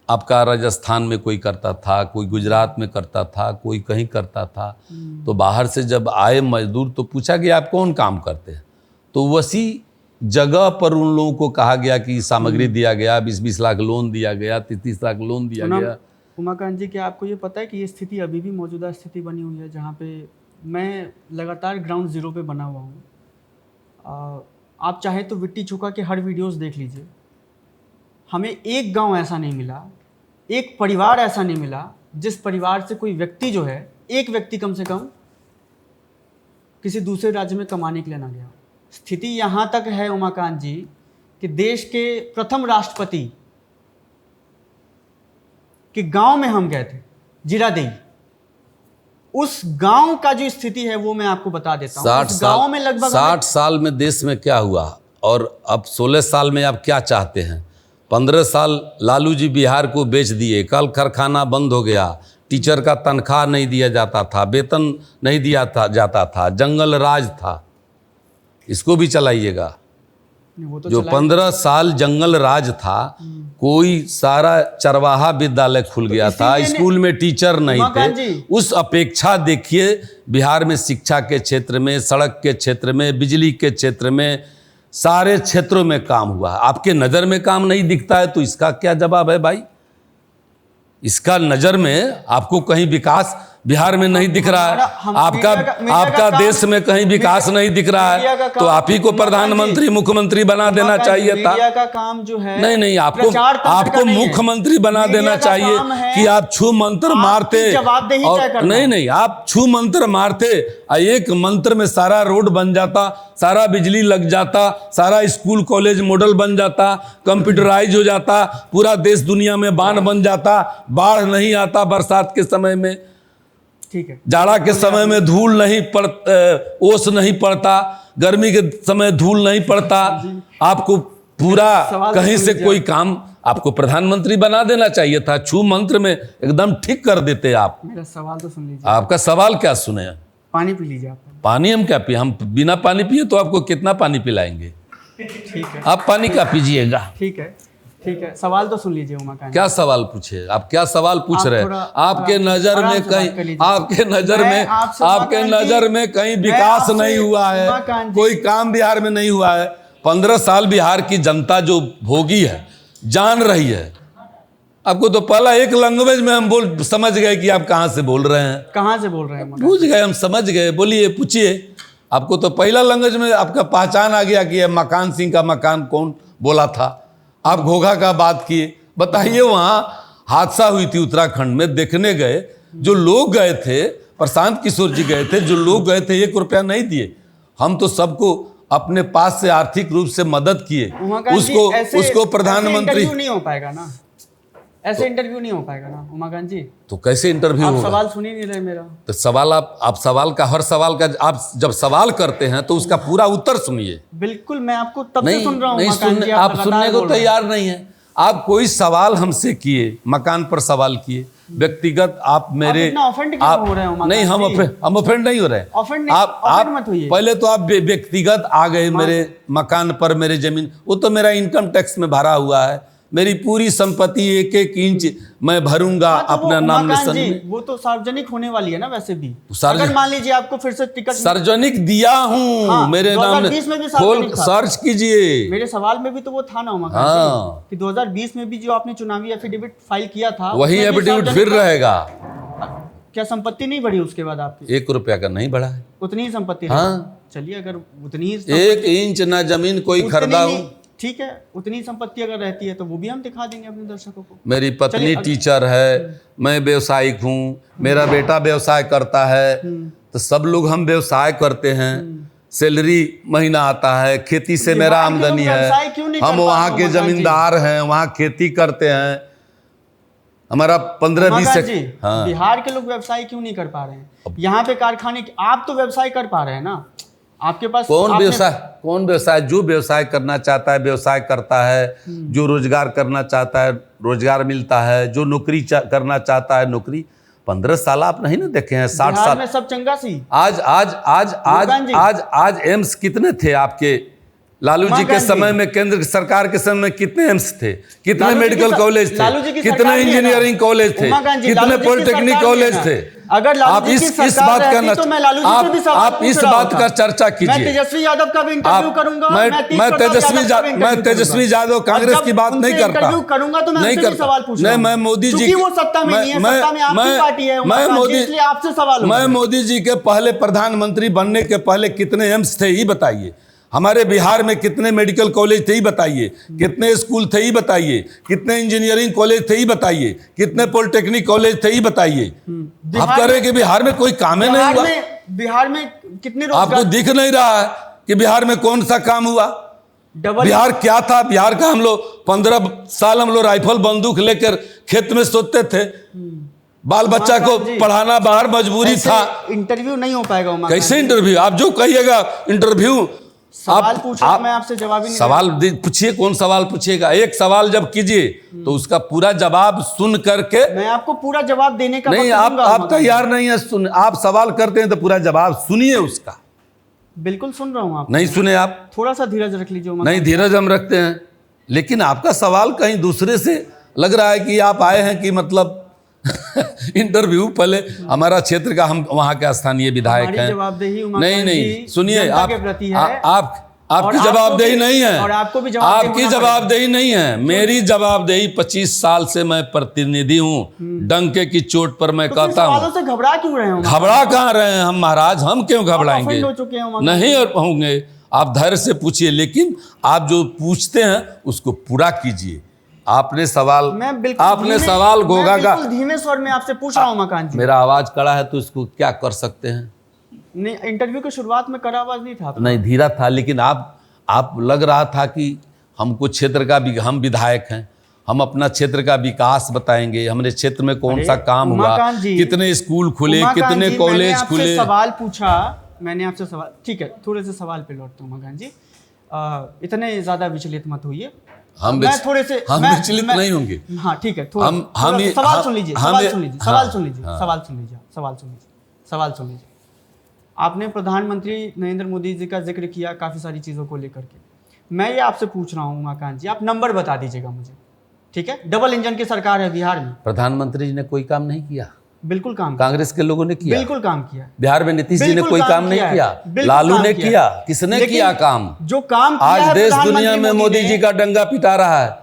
आपका राजस्थान में कोई करता था, कोई गुजरात में करता था, कोई कहीं करता था। तो बाहर से जब आए मजदूर तो पूछा गया आप कौन काम करते हैं? तो वैसी जगह पर उन लोगों को कहा गया कि सामग्री दिया गया, 20-20 लाख लोन दिया गया, 30 लाख लोन दिया गया। उमाकांत जी, क्या आपको ये पता है कि ये स्थिति अभी भी मौजूदा स्थिति बनी हुई है, जहाँ पे मैं लगातार ग्राउंड जीरो पे बना हुआ हूँ। आप चाहे तो विट्टी चुका के हर वीडियोस देख लीजिए। हमें एक गांव ऐसा नहीं मिला, एक परिवार ऐसा नहीं मिला जिस परिवार से कोई व्यक्ति जो है, एक व्यक्ति कम से कम किसी दूसरे राज्य में कमाने के लिए ना गया। स्थिति यहाँ तक है उमाकांत जी कि देश के प्रथम राष्ट्रपति के गांव में हम गए थे, जीरादेई। उस गांव का जो स्थिति है वो मैं आपको बता देता हूँ। उस गांव में लगभग 60 साल में देश में क्या हुआ और अब 16 साल में आप क्या चाहते हैं? 15 साल लालू जी बिहार को बेच दिए, कल कारखाना बंद हो गया, टीचर का तनख्वाह नहीं दिया जाता था, वेतन नहीं दिया जाता था, जंगल राज था। इसको भी चलाइएगा। तो जो 15 साल जंगल राज था, कोई सारा चरवाहा विद्यालय खुल गया था, स्कूल में टीचर नहीं थे। उस अपेक्षा देखिए बिहार में शिक्षा के क्षेत्र में, सड़क के क्षेत्र में, बिजली के क्षेत्र में, सारे क्षेत्रों में काम हुआ। आपके नज़र में काम नहीं दिखता है तो इसका क्या जवाब है भाई? इसका नज़र में आपको कहीं विकास बिहार में नहीं दिख रहा है, आपका देश में कहीं विकास नहीं दिख रहा है, तो आप ही को प्रधानमंत्री मुख्यमंत्री बना देना चाहिए था। मीडिया का काम जो है, आपको मुख्यमंत्री बना देना चाहिए कि आप छू मंत्र मारते और नहीं, आप छू मंत्र मारते, एक मंत्र में सारा रोड बन जाता, सारा बिजली लग जाता, सारा स्कूल कॉलेज मॉडल बन जाता, कंप्यूटराइज हो जाता, पूरा देश दुनिया में बाढ़ बन जाता, बाढ़ नहीं आता बरसात के समय में, ठीक है, जाड़ा के समय में धूल नहीं ओस नहीं पड़ता, गर्मी के समय धूल नहीं पड़ता। आपको पूरा कहीं से कोई काम आपको प्रधानमंत्री बना देना चाहिए था। छू मंत्र में एकदम ठीक कर देते आप। मेरा सवाल तो सुन लीजिए। आपका सवाल क्या सुने? पानी पी लीजिए। आप पानी हम क्या पिए? हम बिना पानी पिए तो आपको कितना पानी पिलाएंगे? ठीक है, आप पानी क्या पीजिएगा? ठीक है। ठीक है, सवाल तो सुन लीजिए उमाकांत जी। क्या सवाल पूछे आप? क्या सवाल पूछ आप रहे हैं? थोड़ा आपके आराम नजर से में बात कर कहीं लीजिए। आपके नजर मैं में आपसे आपके उमाकांत जी- नजर में कहीं मैं विकास आपसे नहीं हुआ है, उमाकांत जी- कोई काम बिहार में नहीं हुआ है। 15 साल बिहार की जनता जो भोगी है, जान रही है। आपको तो पहला एक लैंग्वेज में हम समझ गए कि आप कहाँ से बोल रहे हैं। कहाँ से बोल रहे हैं उमाकांत? पूछ गए, हम समझ गए। बोलिए, पूछिए। आपको तो पहला लैंग्वेज में आपका पहचान आ गया कि ये मकान सिंह का मकान कौन बोला था। आप घोघा का बात किए। बताइए, वहाँ हादसा हुई थी उत्तराखंड में, देखने गए, जो लोग गए थे, प्रशांत किशोर जी गए थे, जो लोग गए थे 1 रुपया नहीं दिए। हम तो सबको अपने पास से आर्थिक रूप से मदद किए। उमाकांत जी, उसको ऐसे प्रधानमंत्री इंटरव्यू नहीं हो पाएगा ना, ऐसे इंटरव्यू नहीं हो पाएगा ना उमाकांत जी। तो कैसे इंटरव्यू आप होगा? सवाल सुन ही नहीं रहे मेरा। तो सवाल आप सवाल का, हर सवाल का आप जब सवाल करते हैं तो उसका पूरा उत्तर सुनिए। बिल्कुल, मैं आपको तब से नहीं सुन रहा हूँ नहीं उमाकांत सुनने, जी, आप लगातार सुनने को बोल रहे हैं। तैयार नहीं है। आप कोई सवाल हमसे किए, मकान पर सवाल किए, व्यक्तिगत आप मेरे इतना offend क्यों हो रहे हैं उमाकांत नहीं, हम जी? ऑफेंड नहीं हो रहे हैं। Offend नहीं- आप offend मत होइए। पहले तो आप व्यक्तिगत आ गए मेरे मकान पर, मेरे जमीन, वो तो मेरा इनकम टैक्स में भरा हुआ है। मेरी पूरी संपत्ति 1-1 इंच मैं भरूंगा हाँ, तो वो अपना नाम उमाकांत निशान जी, में। वो तो सार्वजनिक होने वाली है ना वैसे भी। सार्वजनिक- अगर मान लीजिए आपको फिर से टिकट सार्वजनिक दिया हूँ हाँ, मेरे नाम 2020 में भी खोल सार्वजनिक था। सर्च कीजिए। मेरे सवाल में भी तो वो था ना उमाकांत हाँ। जी, कि 2020 में भी जो आपने चुनावी एफिडेविट फाइल किया था, वही उसमें भी एफिडेविट सार्वजनिक फिर था। रहेगा। क्या संपत्ति नहीं बढ़ी उसके बाद आपकी? 1 रुपया का नहीं बढ़ा है। उतनी ही संपत्ति हाँ। रही। चलिए, अगर उतनी ही 1 इंच ना जमीन कोई उतनी खरीदा ही- हूँ। ठीक है, उतनी ही संपत्ति अगर रहती है तो वो भी हम दिखा देंगे अपने दर्शकों को। मेरी पत्नी चलिए, टीचर है, मैं व्यवसायिक हूँ, मेरा बेटा व्यवसाय करता है, तो सब लोग हम व्यवसाय करते हैं। सैलरी महीना आता है, खेती से मेरा बिहार के लोग आमदनी है। व्यवसाय क्यों नहीं हम कर वहाँ पाते के उमाकांत जी? जमींदार हैं, वहाँ खेती करते हैं। हमारा 15-20 उमाकांत जी, हाँ। बिहार के लोग व्यवसाय क्यों नहीं कर पा रहे हैं? यहाँ पे कारखाने, आप तो व्यवसाय कर पा रहे हैं ना, आपके पास कौन आपने- व्यवसाय? जो व्यवसाय करना चाहता है व्यवसाय करता है, जो रोजगार करना चाहता है रोजगार मिलता है, जो नौकरी करना चाहता है नौकरी। 15 साल आप नहीं ना देखे हैं, 60 बिहार साल में सब चंगा सी। आज आज आज आज उमाकांत जी। आज आज एम्स कितने थे आपके? लालू जी के उमाकांत जी। समय में, केंद्र सरकार के समय में कितने एम्स थे, कितने लालू जी की मेडिकल कॉलेज लालू जी थे, की कितने सरकार भी है ना। इंजीनियरिंग कॉलेज थे, उमाकांत जी, कितने लालू जी की पॉलिटेक्निक सरकार भी है कॉलेज ना। थे। अगर लालू आप जी की इस सरकार बात रहती का तो मैं लालू जी से भी सवाल आप पूछ इस रहा बात होता। का चर्चा मैं कीजिए। तेजस्वी यादव का भी इंटरव्यू करूंगा। मैं तेजस्वी यादव कांग्रेस की बात नहीं करता। इंटरव्यू करूंगा तो मैं नहीं उनसे भी करता। सवाल पूछूंगा। नहीं, मैं मोदी जी क्योंकि वो सत्ता में नहीं है, सत्ता में आपकी पार्टी है उमाकांत जी, इसलिए आपसे सवाल मैं होगा। मोदी जी के पहले प्रधानमंत्री बनने के पहले कितने एम्स थे ये बताइए। हमारे बिहार में कितने मेडिकल कॉलेज थे ये बताइए, कितने स्कूल थे ये बताइए, कितने इंजीनियरिंग कॉलेज थे ये बताइए, कितने पॉलिटेक्निक कॉलेज थे ये बताइए। आप कह रहे हैं कि बिहार में कोई काम ही नहीं हुआ। बिहार में कितने आपको रोजगार, दिख नहीं रहा है कि बिहार में कौन सा काम हुआ? डबल बिहार क्या था? बिहार का हम लोग 15 साल हम लोग राइफल बंदूक लेकर खेत में सोते थे। बाल बच्चा को उमाकांत जी, पढ़ाना बाहर मजबूरी ऐसे था। इंटरव्यू नहीं हो पाएगा उमाकांत कैसे जी। इंटरव्यू? आप जो कहिएगा इंटरव्यू। सवाल पूछ रहा हूं, मैं आपसे जवाब ही नहीं सवाल पूछिए, कौन सवाल पूछिएगा? एक सवाल जब कीजिए तो उसका पूरा जवाब सुन करके। मैं आपको पूरा जवाब देने का नहीं, वक्त आप दूंगा आप उमाकांत जी। तैयार नहीं है सुन। आप सवाल करते हैं तो पूरा जवाब सुनिए उसका। बिल्कुल सुन रहा हूँ आप। नहीं सुने आप? थोड़ा सा धीरज रख लीजिए उमाकांत। नहीं, धीरज हम रखते हैं, लेकिन आपका सवाल कहीं दूसरे से लग रहा है कि आप आए हैं कि मतलब इंटरव्यू। पहले हमारा क्षेत्र का, हम वहाँ के स्थानीय विधायक हमारी हैं। जवाबदेही उमाकांत नहीं नहीं, जी सुनिए, जनता आप के प्रति है। आपकी और जवाबदेही आपको भी- नहीं है। और आपको भी जवाबदेही आपकी होना जवाबदेही नहीं है। मेरी जवाबदेही 25 साल से मैं प्रतिनिधि हूँ। डंके की चोट पर मैं तो फिर कहता हूँ। सवालों से घबरा क्यों रहे हो? घबरा कहाँ रहे हैं हम महाराज? हम क्यों घबराएंगे? offend हो चुके हैं उमाकांत नहीं और होंगे। आप धैर्य से पूछिए, लेकिन आप जो पूछते हैं उसको पूरा कीजिए। आपने सवाल मैं बिल्कुल आपने धीमे- सवाल मैं गोगा का, बिल्कुल धीमे स्वर में आपसे पूछ रहा हूँ उमाकांत जी। मेरा आवाज कड़ा है तो इसको क्या कर सकते हैं? नहीं, इंटरव्यू की शुरुआत में कड़ा आवाज नहीं था। नहीं, धीरा था, लेकिन आप लग रहा था कि हमको क्षेत्र का भी, हम विधायक हैं, हम अपना क्षेत्र का विकास बताएंगे, हमारे क्षेत्र में कौन सा काम हुआ, उमाकांत जी, कितने स्कूल खुले, उमाकांत कितने जी, कॉलेज मैंने आपसे खुले। सवाल पूछा, मैंने आपसे सवाल, ठीक है, थोड़े से सवाल पे लौटता हूँ उमाकांत जी। इतने ज्यादा विचलित मत होइए। हम विचलित नहीं होंगे। हाँ ठीक है, थोड़ा हम सवाल सुन लीजिए, सवाल सुन लीजिए, हाँ, सवाल सुन लीजिए, हाँ। सवाल सुन लीजिए, सवाल सुन लीजिए, सवाल सुन लीजिए। आपने प्रधानमंत्री नरेंद्र मोदी जी का जिक्र किया काफ़ी सारी चीज़ों को लेकर के। मैं ये आपसे पूछ रहा हूँ उमाकांत जी, आप नंबर बता दीजिएगा मुझे। ठीक है, डबल इंजन की सरकार है बिहार में, प्रधानमंत्री जी ने कोई काम नहीं किया, बिल्कुल काम किया, कांग्रेस के लोगों ने किया, बिल्कुल काम किया, बिहार में नीतीश जी ने बिल्कुल कोई काम काम नहीं किया है, किया, बिल्कुल लालू काम ने किया किया, किसने लेकिन किया काम? जो काम किया आज है देश प्रधानमंत्री दुनिया में मोदी ने, जी का डंगा पिटा रहा है।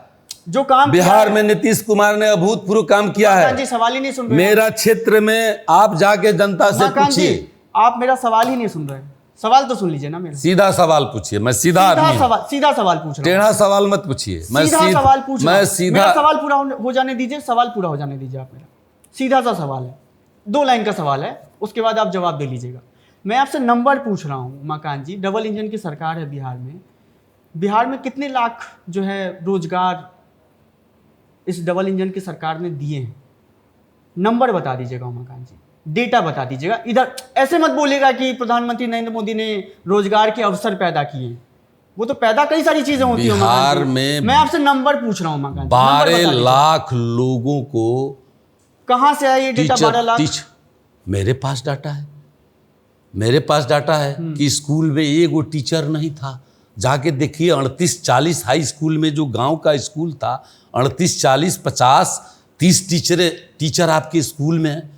जो काम बिहार में नीतीश कुमार ने अभूतपूर्व काम किया उमाकांत जी है। सवाल ही नहीं सुन रहे। मेरा क्षेत्र में आप जाके जनता से उमाकांत जी पूछिए, आप मेरा सवाल ही नहीं सुन रहे, सवाल तो सुन लीजिए ना मेरा। सीधा सवाल पूछिए, मैं सीधा आदमी हूं। सीधा सवाल पूछ रहा हूँ, टेढ़ा सवाल मत पूछिए, मैं सीधा सवाल पूछ रहा मैं हूँ। सीधा मेरा सवाल पूरा हो जाने दीजिए, सवाल पूरा हो जाने दीजिए आप मेरा। सीधा सा सवाल है, 2 लाइन का सवाल है, उसके बाद आप जवाब दे लीजिएगा। मैं आपसे नंबर पूछ रहा हूँ उमाकांत जी, डबल इंजन की सरकार है बिहार में, बिहार में कितने लाख जो है रोजगार इस डबल इंजन की सरकार ने दिए हैं? नंबर बता दीजिएगा उमाकांत जी, डेटा बता दीजिएगा। इधर ऐसे मत बोलिएगा कि प्रधानमंत्री नरेंद्र मोदी ने रोजगार के अवसर पैदा किए, वो तो पैदा कई सारी चीजें होती हैं बिहार उमाकांत जी। में मैं आपसे नंबर पूछ रहा हूँ उमाकांत जी, 12 लाख लोगों को कहाँ से आया ये डेटा? 12 लाख मेरे पास डाटा है, मेरे पास डाटा है कि स्कूल में एगो टीचर नहीं था। जाके देखिए 38-40 हाई स्कूल में, जो गांव का स्कूल था, 38-40-50-30 टीचर आपके स्कूल में है।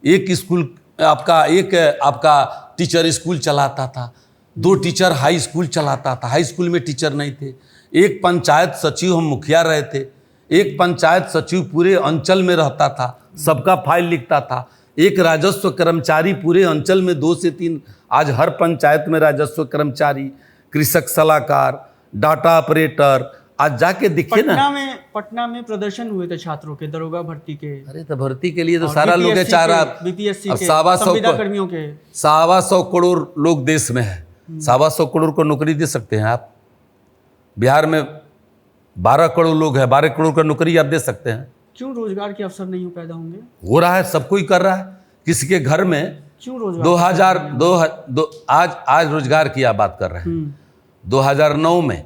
एक स्कूल आपका टीचर स्कूल चलाता था, 2 टीचर हाई स्कूल चलाता था, हाई स्कूल में टीचर नहीं थे। एक पंचायत सचिव हम मुखिया रहे थे, एक पंचायत सचिव पूरे अंचल में रहता था, सबका फाइल लिखता था। एक राजस्व कर्मचारी पूरे अंचल में 2 से 3, आज हर पंचायत में राजस्व कर्मचारी, कृषक सलाहकार, डाटा ऑपरेटर। आज जाके देखिए ना, पटना में प्रदर्शन हुए थे छात्रों के दरोगा भर्ती के। अरे तो भर्ती के लिए तो सारा लोग है, चाह रहा बीपीएससी अब के 125 कर्मियों के 125 करोड़ लोग देश में है, 125 करोड़ को नौकरी दे सकते हैं आप? बिहार में 12 करोड़ लोग हैं, 12 करोड़ का नौकरी आप दे सकते हैं? क्यों रोजगार के अवसर नहीं पैदा होंगे? हो रहा है, सब कोई कर रहा है। किसी के घर में क्यों रोजगार? 2000 आज रोजगार की आप बात कर रहे हैं। 2009 में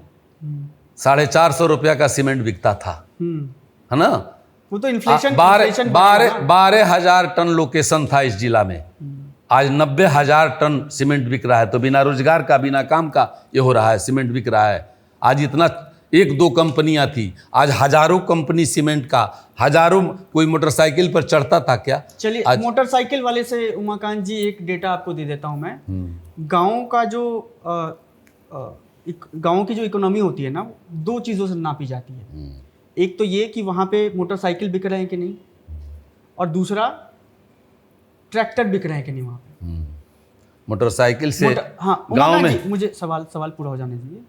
450 रुपया का सीमेंट बिकता था, है ना? वो तो इन्फ्लेशन 12,000 टन लोकेशन था इस जिला में। आज 90,000 टन सीमेंट बिक रहा है। तो बिना रोजगार का, बिना काम का ये हो रहा है, सीमेंट बिक रहा है। आज इतना 1-2 कंपनियां थी, आज हजारों कंपनी सीमेंट का, हजारों। कोई मोटरसाइकिल पर चढ़ता था क्या? चलिए, मोटरसाइकिल वाले से उमाकांत जी एक डेटा आपको दे देता हूं मैं। गाँव का जो गाँव की जो इकोनॉमी होती है ना, 2 चीज़ों से नापी जाती है। एक तो ये कि वहाँ पे मोटरसाइकिल बिक रहे हैं कि नहीं, और दूसरा ट्रैक्टर बिक रहे हैं कि नहीं वहाँ पे। मोटरसाइकिल से हाँ, गाँव में मुझे सवाल पूरा हो जाने दीजिए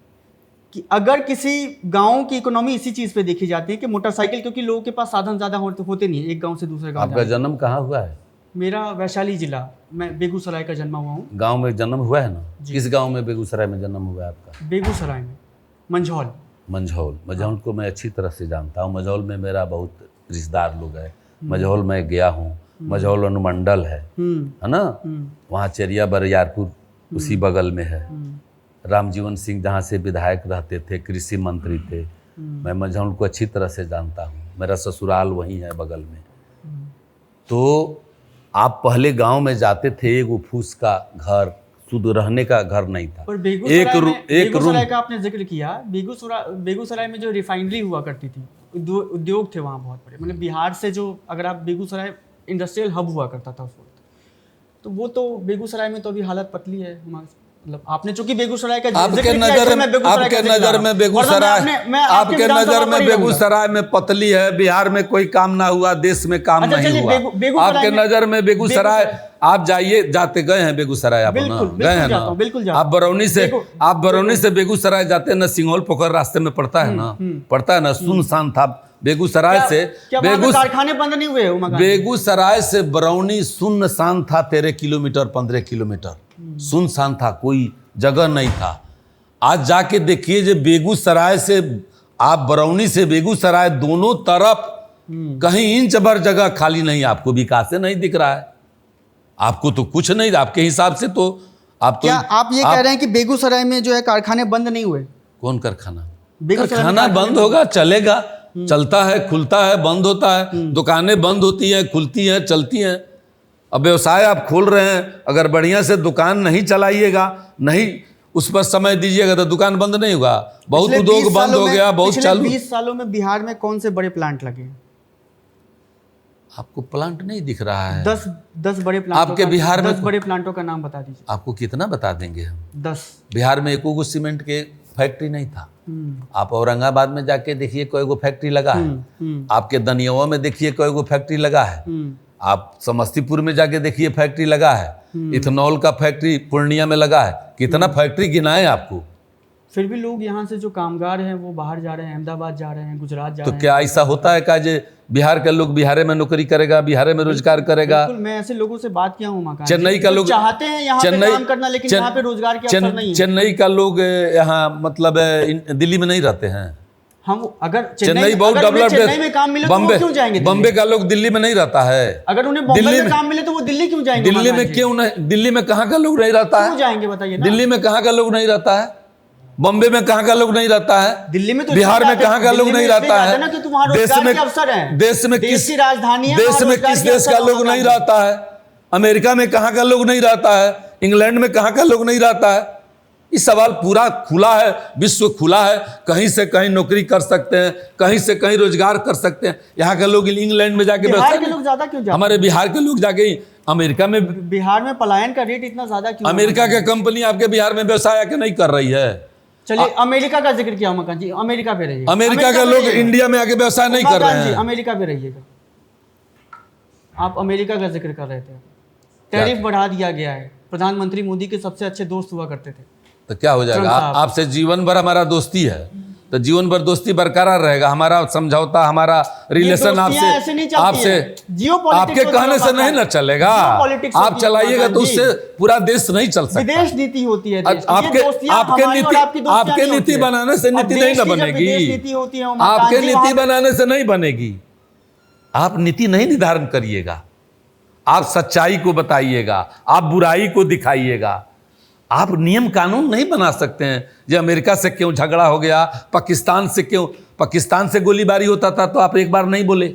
कि अगर किसी गांव की इकोनॉमी इसी चीज़ पे देखी जाती है कि मोटरसाइकिल, क्योंकि लोगों के पास साधन ज़्यादा होते नहीं है एक गांव से दूसरे गांव। आपका जन्म कहाँ हुआ है? मेरा वैशाली जिला, मैं बेगूसराय का जन्मा हुआ हूँ। गांव में जन्म हुआ है ना? किस गांव में बेगूसराय में जन्म हुआ है आपका? बेगूसराय में मंझौल को मैं अच्छी तरह से जानता हूँ। मंझौल में मेरा बहुत रिश्तेदार लोग है। मंझौल में गया हूँ, मंझौल अनुमंडल है ना? वहाँ चेरिया बरियारपुर उसी बगल में है। रामजीवन सिंह जहाँ से विधायक रहते थे, कृषि मंत्री थे। मैं मंझौल को अच्छी तरह से जानता हूँ, मेरा ससुराल वहीं है बगल में। तो आप पहले गांव में जाते थे, एक फूस का घर, शुद्ध रहने का घर नहीं था। पर बेगूसराय का आपने जिक्र किया, बेगूसराय में जो रिफाइनरी हुआ करती थी, उद्योग थे वहाँ बहुत बड़े। मतलब बिहार से जो, अगर आप बेगूसराय इंडस्ट्रियल हब हुआ करता था उस वक्त, तो वो तो बेगूसराय में तो अभी हालत पतली है। मतलब आपने चूंकि बेगूसराय का आपके नजर में बेगूसराय में पतली है, बिहार में कोई काम ना हुआ, देश में काम नहीं हुआ। आपके नजर में बेगूसराय, आप जाते गए हैं बेगूसराय? आप गए हैं ना? बिल्कुल। आप बरौनी से बेगूसराय जाते हैं ना, सिंघौल पोखर रास्ते में पड़ता है ना, सुनसान था बेगूसराय से। कारखाने बंद नहीं हुए? बेगूसराय से बरौनी सुनसान था, 13 किलोमीटर 15 किलोमीटर सुनसान था, कोई जगह नहीं था। आज जाके देखिए, जो बेगूसराय से आप बरौनी से बेगूसराय दोनों तरफ कहीं इंच भर जगह खाली नहीं, आपको विकास से नहीं दिख रहा है। आपको तो कुछ नहीं, आपके हिसाब से तो आप तो, क्या आप ये कह रहे हैं कि बेगूसराय में जो है कारखाने बंद नहीं हुए? कौन कारखाना? कारखाना बंद होगा, चलेगा, चलता है, खुलता है, बंद होता है। दुकानें बंद होती हैं, खुलती हैं, चलती हैं। अब व्यवसाय आप खोल रहे हैं, अगर बढ़िया से दुकान नहीं चलाइएगा, नहीं उस पर समय दीजिएगा तो दुकान बंद नहीं होगा। बहुत पिछले उद्योग 20 बंद सालों हो में- गया, बहुत पिछले चालू। 20 सालों में बिहार में कौन से बड़े प्लांट लगे? आपको प्लांट नहीं दिख रहा है? 10 बड़े प्लांटों आपके बिहार में 10 बड़े प्लांटों का नाम बता दीजिए। आपको कितना बता देंगे हम? 10। बिहार में एको गो सीमेंट के फैक्ट्री नहीं था। आप औरंगाबाद में जाके देखिए कोई गो फैक्ट्री लगा है। आपके दनियावा में देखिए कोई गो फैक्ट्री लगा है। आप समस्तीपुर में जाके देखिए फैक्ट्री लगा है। इथेनॉल का फैक्ट्री पूर्णिया में लगा है। कितना फैक्ट्री गिनाए आपको? फिर भी लोग यहाँ से जो कामगार हैं वो बाहर जा रहे हैं, अहमदाबाद जा रहे हैं, गुजरात जा तो रहे हैं। क्या ऐसा होता है का जे बिहार के लोग बिहार में नौकरी करेगा, बिहार में रोजगार करेगा? बिल्कुल, मैं ऐसे लोगों से बात किया हूँ मकान चेन्नई का लोग चाहते हैं यहाँ पे काम करना, लेकिन यहाँ पे रोजगार के अवसर नहीं है। चेन्नई का लोग यहाँ मतलब दिल्ली में नहीं रहते हैं। हम अगर चेन्नई बहुत डेवलप्ड चेन्नई में काम मिले तो वो क्यों जाएंगे? बम्बे का लोग दिल्ली में नहीं रहता है। अगर उन्हें बॉम्बे में काम मिले तो वो दिल्ली क्यों जाएंगे? दिल्ली में क्यों नहीं? दिल्ली में कहाँ का लोग नहीं रहता है? क्यों जाएंगे बताइए ना? दिल्ली में कहाँ का लोग नहीं रहता है? बॉम्बे में कहाँ का लोग नहीं रहता है? दिल्ली में तो बिहार में कहाँ का लोग नहीं रहता है? देश में अवसर है, देश में किस की राजधानी है, देश में किस देश का लोग नहीं रहता है? अमेरिका में कहाँ का लोग नहीं रहता है? इंग्लैंड में कहाँ का लोग नहीं रहता है? इस सवाल पूरा खुला है, विश्व खुला है। कहीं से कहीं नौकरी कर सकते हैं, कहीं से कहीं रोजगार कर सकते हैं। यहाँ के लोग इंग्लैंड में जाके बिहार के लोग ज्यादा क्यों जाते हैं? हमारे बिहार के लोग जाके अमेरिका में, बिहार में पलायन का रेट इतना ज्यादा क्यों? अमेरिका के कंपनी आपके बिहार में व्यवसाय आके नहीं कर रही है। चलिए अमेरिका का जिक्र किया मकान जी, अमेरिका पे रहिए। अमेरिका के लोग इंडिया में आके व्यवसाय नहीं कर रहे हैं। अमेरिका पे रहिएगा। आप अमेरिका का जिक्र कर रहे थे। टैरिफ बढ़ा दिया गया है। प्रधानमंत्री मोदी के सबसे अच्छे दोस्त हुआ करते थे। तो क्या हो जाएगा? आपसे जीवन भर हमारा दोस्ती है, तो जीवन भर दोस्ती बरकरार रहेगा। हमारा समझौता, हमारा रिलेशन आपसे आपके कहने से नहीं ना चलेगा। आप चलाइएगा तो उससे पूरा देश नहीं चल सकता। विदेश नीति होती है। आपके नीति बनाने से नीति नहीं ना बनेगी। आपके नीति बनाने से नहीं बनेगी। आप नीति नहीं निर्धारण करिएगा, आप सच्चाई को बताइएगा, आप बुराई को दिखाइएगा। आप नियम कानून नहीं बना सकते हैं। जो अमेरिका से क्यों झगड़ा हो गया, पाकिस्तान से क्यों, पाकिस्तान से गोलीबारी होता था तो आप एक बार नहीं बोले।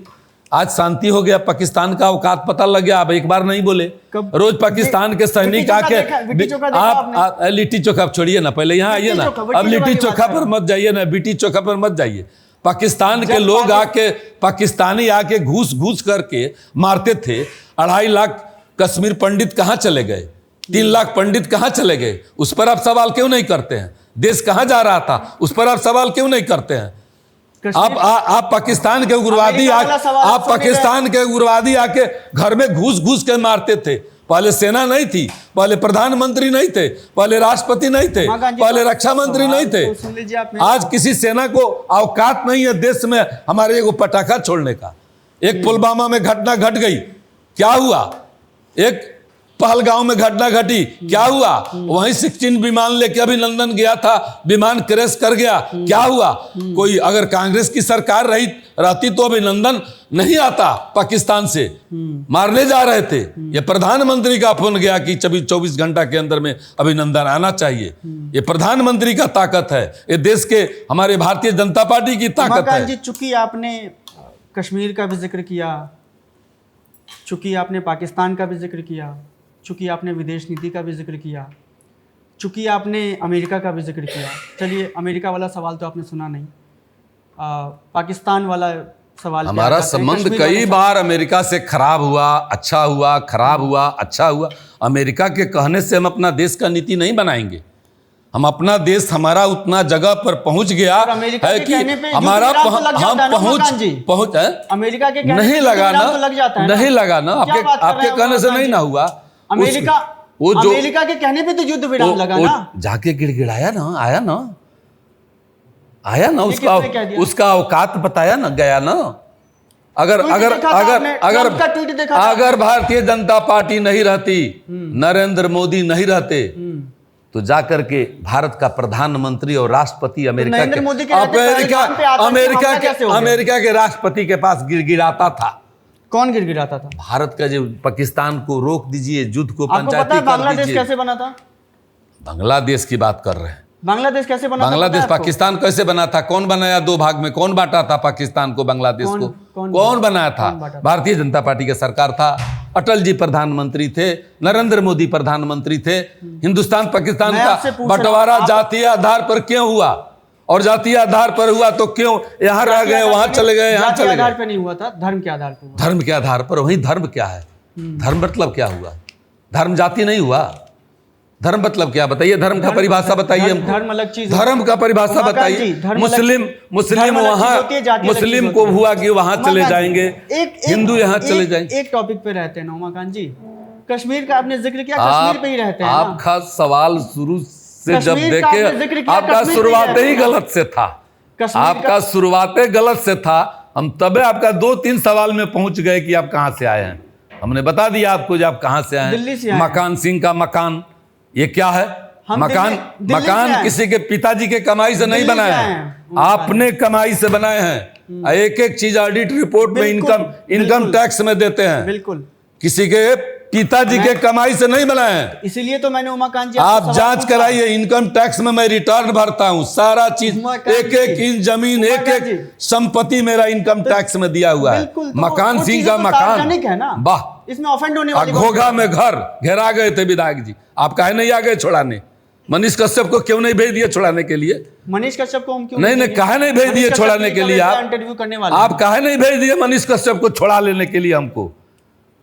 आज शांति हो गया, पाकिस्तान का औकात पता लग गया, आप एक बार नहीं बोले। रोज पाकिस्तान के सैनिक आके आप लिट्टी चोखा छोड़िए ना, पहले यहाँ आइए ना। अब लिट्टी चोखा पर मत जाइए ना, बिट्टी चोखा पर मत जाइए। पाकिस्तान के लोग आके, पाकिस्तानी आके घूस घूस करके मारते थे। 2.5 लाख कश्मीर पंडित कहाँ चले गए? 3 लाख पंडित कहाँ चले गए? उस पर आप सवाल क्यों नहीं करते हैं? देश कहाँ जा रहा था, उस पर आप सवाल क्यों नहीं करते हैं? आप पाकिस्तान के उग्रवादी आके घर में घुस घुस के मारते थे। पहले सेना नहीं थी, पहले प्रधानमंत्री नहीं थे, पहले राष्ट्रपति नहीं थे, पहले रक्षा मंत्री नहीं थे। आज किसी सेना को औकात नहीं है देश में हमारे एगो पटाखा छोड़ने का। एक पुलवामा में घटना घट गई, क्या हुआ? एक पहलगांव में घटना घटी, क्या हुआ? वहीं 16 विमान लेके अभिनंदन गया था, विमान क्रैश कर गया, क्या हुआ? कोई अगर कांग्रेस की सरकार रहती तो अभिनंदन नहीं आता। पाकिस्तान से मारने जा रहे थे, ये प्रधानमंत्री का फोन गया कि 24 घंटा के अंदर में अभिनंदन आना चाहिए। ये प्रधानमंत्री का ताकत है, ये देश के हमारे भारतीय जनता पार्टी की ताकत है। चूंकि आपने कश्मीर का भी जिक्र किया, चूंकि आपने पाकिस्तान का भी जिक्र किया, चूंकि आपने विदेश नीति का भी जिक्र किया, चूंकि आपने अमेरिका का भी जिक्र किया। चलिए अमेरिका वाला सवाल तो आपने सुना नहीं, पाकिस्तान वाला सवाल। हमारा संबंध कई बार अमेरिका से खराब हुआ, अच्छा हुआ, खराब हुआ, अच्छा हुआ। अमेरिका के कहने से हम अपना देश का नीति नहीं बनाएंगे। हम अपना देश, हमारा उतना जगह पर पहुंच गया है कि हमारा पहुंच अमेरिका के नहीं लगा ना, नहीं लगा ना। आपके कहने से नहीं ना हुआ। अमेरिका के कहने पे तो युद्ध विराम लगा ना। जाके गिड़गिड़ाया ना, आया ना, उसका औकात बताया ना, गया ना। अगर भारतीय जनता पार्टी नहीं रहती, नरेंद्र मोदी नहीं रहते, तो जाकर के भारत का प्रधानमंत्री और राष्ट्रपति अमेरिका के राष्ट्रपति के पास गिड़गिड़ाता था। कौन गिड़गिड़ाता था? भारत का जो पाकिस्तान को रोक दीजिए, युद्ध को पंचायती बांग्लादेश कैसे बना था? बांग्लादेश की बात कर रहे हैं। बांग्लादेश कैसे बना? बांग्लादेश पाकिस्तान कैसे बना था? कौन बनाया? 2 भाग में कौन बांटा था पाकिस्तान को, बांग्लादेश को? कौन बनाया था? भारतीय जनता पार्टी का सरकार था। अटल जी प्रधानमंत्री थे, नरेंद्र मोदी प्रधानमंत्री थे। हिंदुस्तान पाकिस्तान मैं आपसे का पूछ रहा हूं, बंटवारा आप- जातीय आधार पर क्यों हुआ, और जातीय आधार पर हुआ तो क्यों यहाँ रह गए, वहां चले गए, यहाँ जाति चले आधार गए? पे नहीं हुआ था, धर्म के आधार पे हुआ। धर्म के आधार पर। वही धर्म क्या है? धर्म मतलब क्या हुआ? धर्म जाति नहीं हुआ। धर्म मतलब क्या बताइए? धर्म का परिभाषा बताइए हमको। धर्म अलग चीज। धर्म का परिभाषा उमाकांत बताइए। जी, धर्म मुस्लिम धर्म अलग वहां, चीज होती है, जाति अलग चीज मुस्लिम होती को है। हुआ कि वहां चले उमाकांत जी, जाएंगे, हिंदू यहाँ चले जाएंगे। एक टॉपिक पे रहते हैं ना उमाकांत जी, कश्मीर का आपने जिक्र किया, कश्मीर पे ही रहते हैं ना। आपका सवाल शुरू से जब कश्मीर का आपने जिक्र देखे, किया, आपका कश्मीर पे ही शुरुआत रहते ही हैं। गलत से था। कश्मीर आपका शुरुआत गलत से था। हम तबे आपका 2-3 सवाल में पहुंच गए कि आप कहां से आए हैं। हमने बता दिया आपको जब आप कहां से आए हैं। दिल्ली से आए हैं। मकान सिंह का मकान, ये क्या है? हम मकान दिल्ली से आए मकान हैं। किसी के पिताजी के कमाई से नहीं दिल्ली से बनाए आए हैं, हैं। आपने कमाई से बनाए हैं। एक एक चीज ऑडिट रिपोर्ट में बिल्कुल, इनकम बिल्कुल। टैक्स में देते हैं। बिल्कुल, किसी के पिताजी के कमाई से नहीं बनाए हैं। इसीलिए तो मैंने उमाकांत जी आपसे आप सवाल जांच पूछा। कराइए, इनकम टैक्स में मैं रिटर्न भरता हूं, सारा चीज, उमाकांत एक एक जी, इंच जमीन, एक उमाकांत जी। एक संपत्ति मेरा इनकम टैक्स में दिया हुआ है। बिल्कुल, तो मकान वो सिंह चीजें का तो मकान, सार्वजनिक है ना। वाह। इसमें ऑफेंड होने वाली बात घोघा नहीं है। में घर घेरा गए थे विधायक जी, आप काहे नहीं आ गए छुड़ाने? मनीष कश्यप को क्यों नहीं भेज दिए छुड़ाने के लिए? मनीष कश्यप को हम क्यों नहीं भेजेंगे? काहे नहीं भेज मनीष दिए कश्यप छुड़ाने के लिए? आप इंटरव्यू करने वाले आप काहे नहीं भेज दिए मनीष कश्यप को छुड़ा लेने के लिए हमको?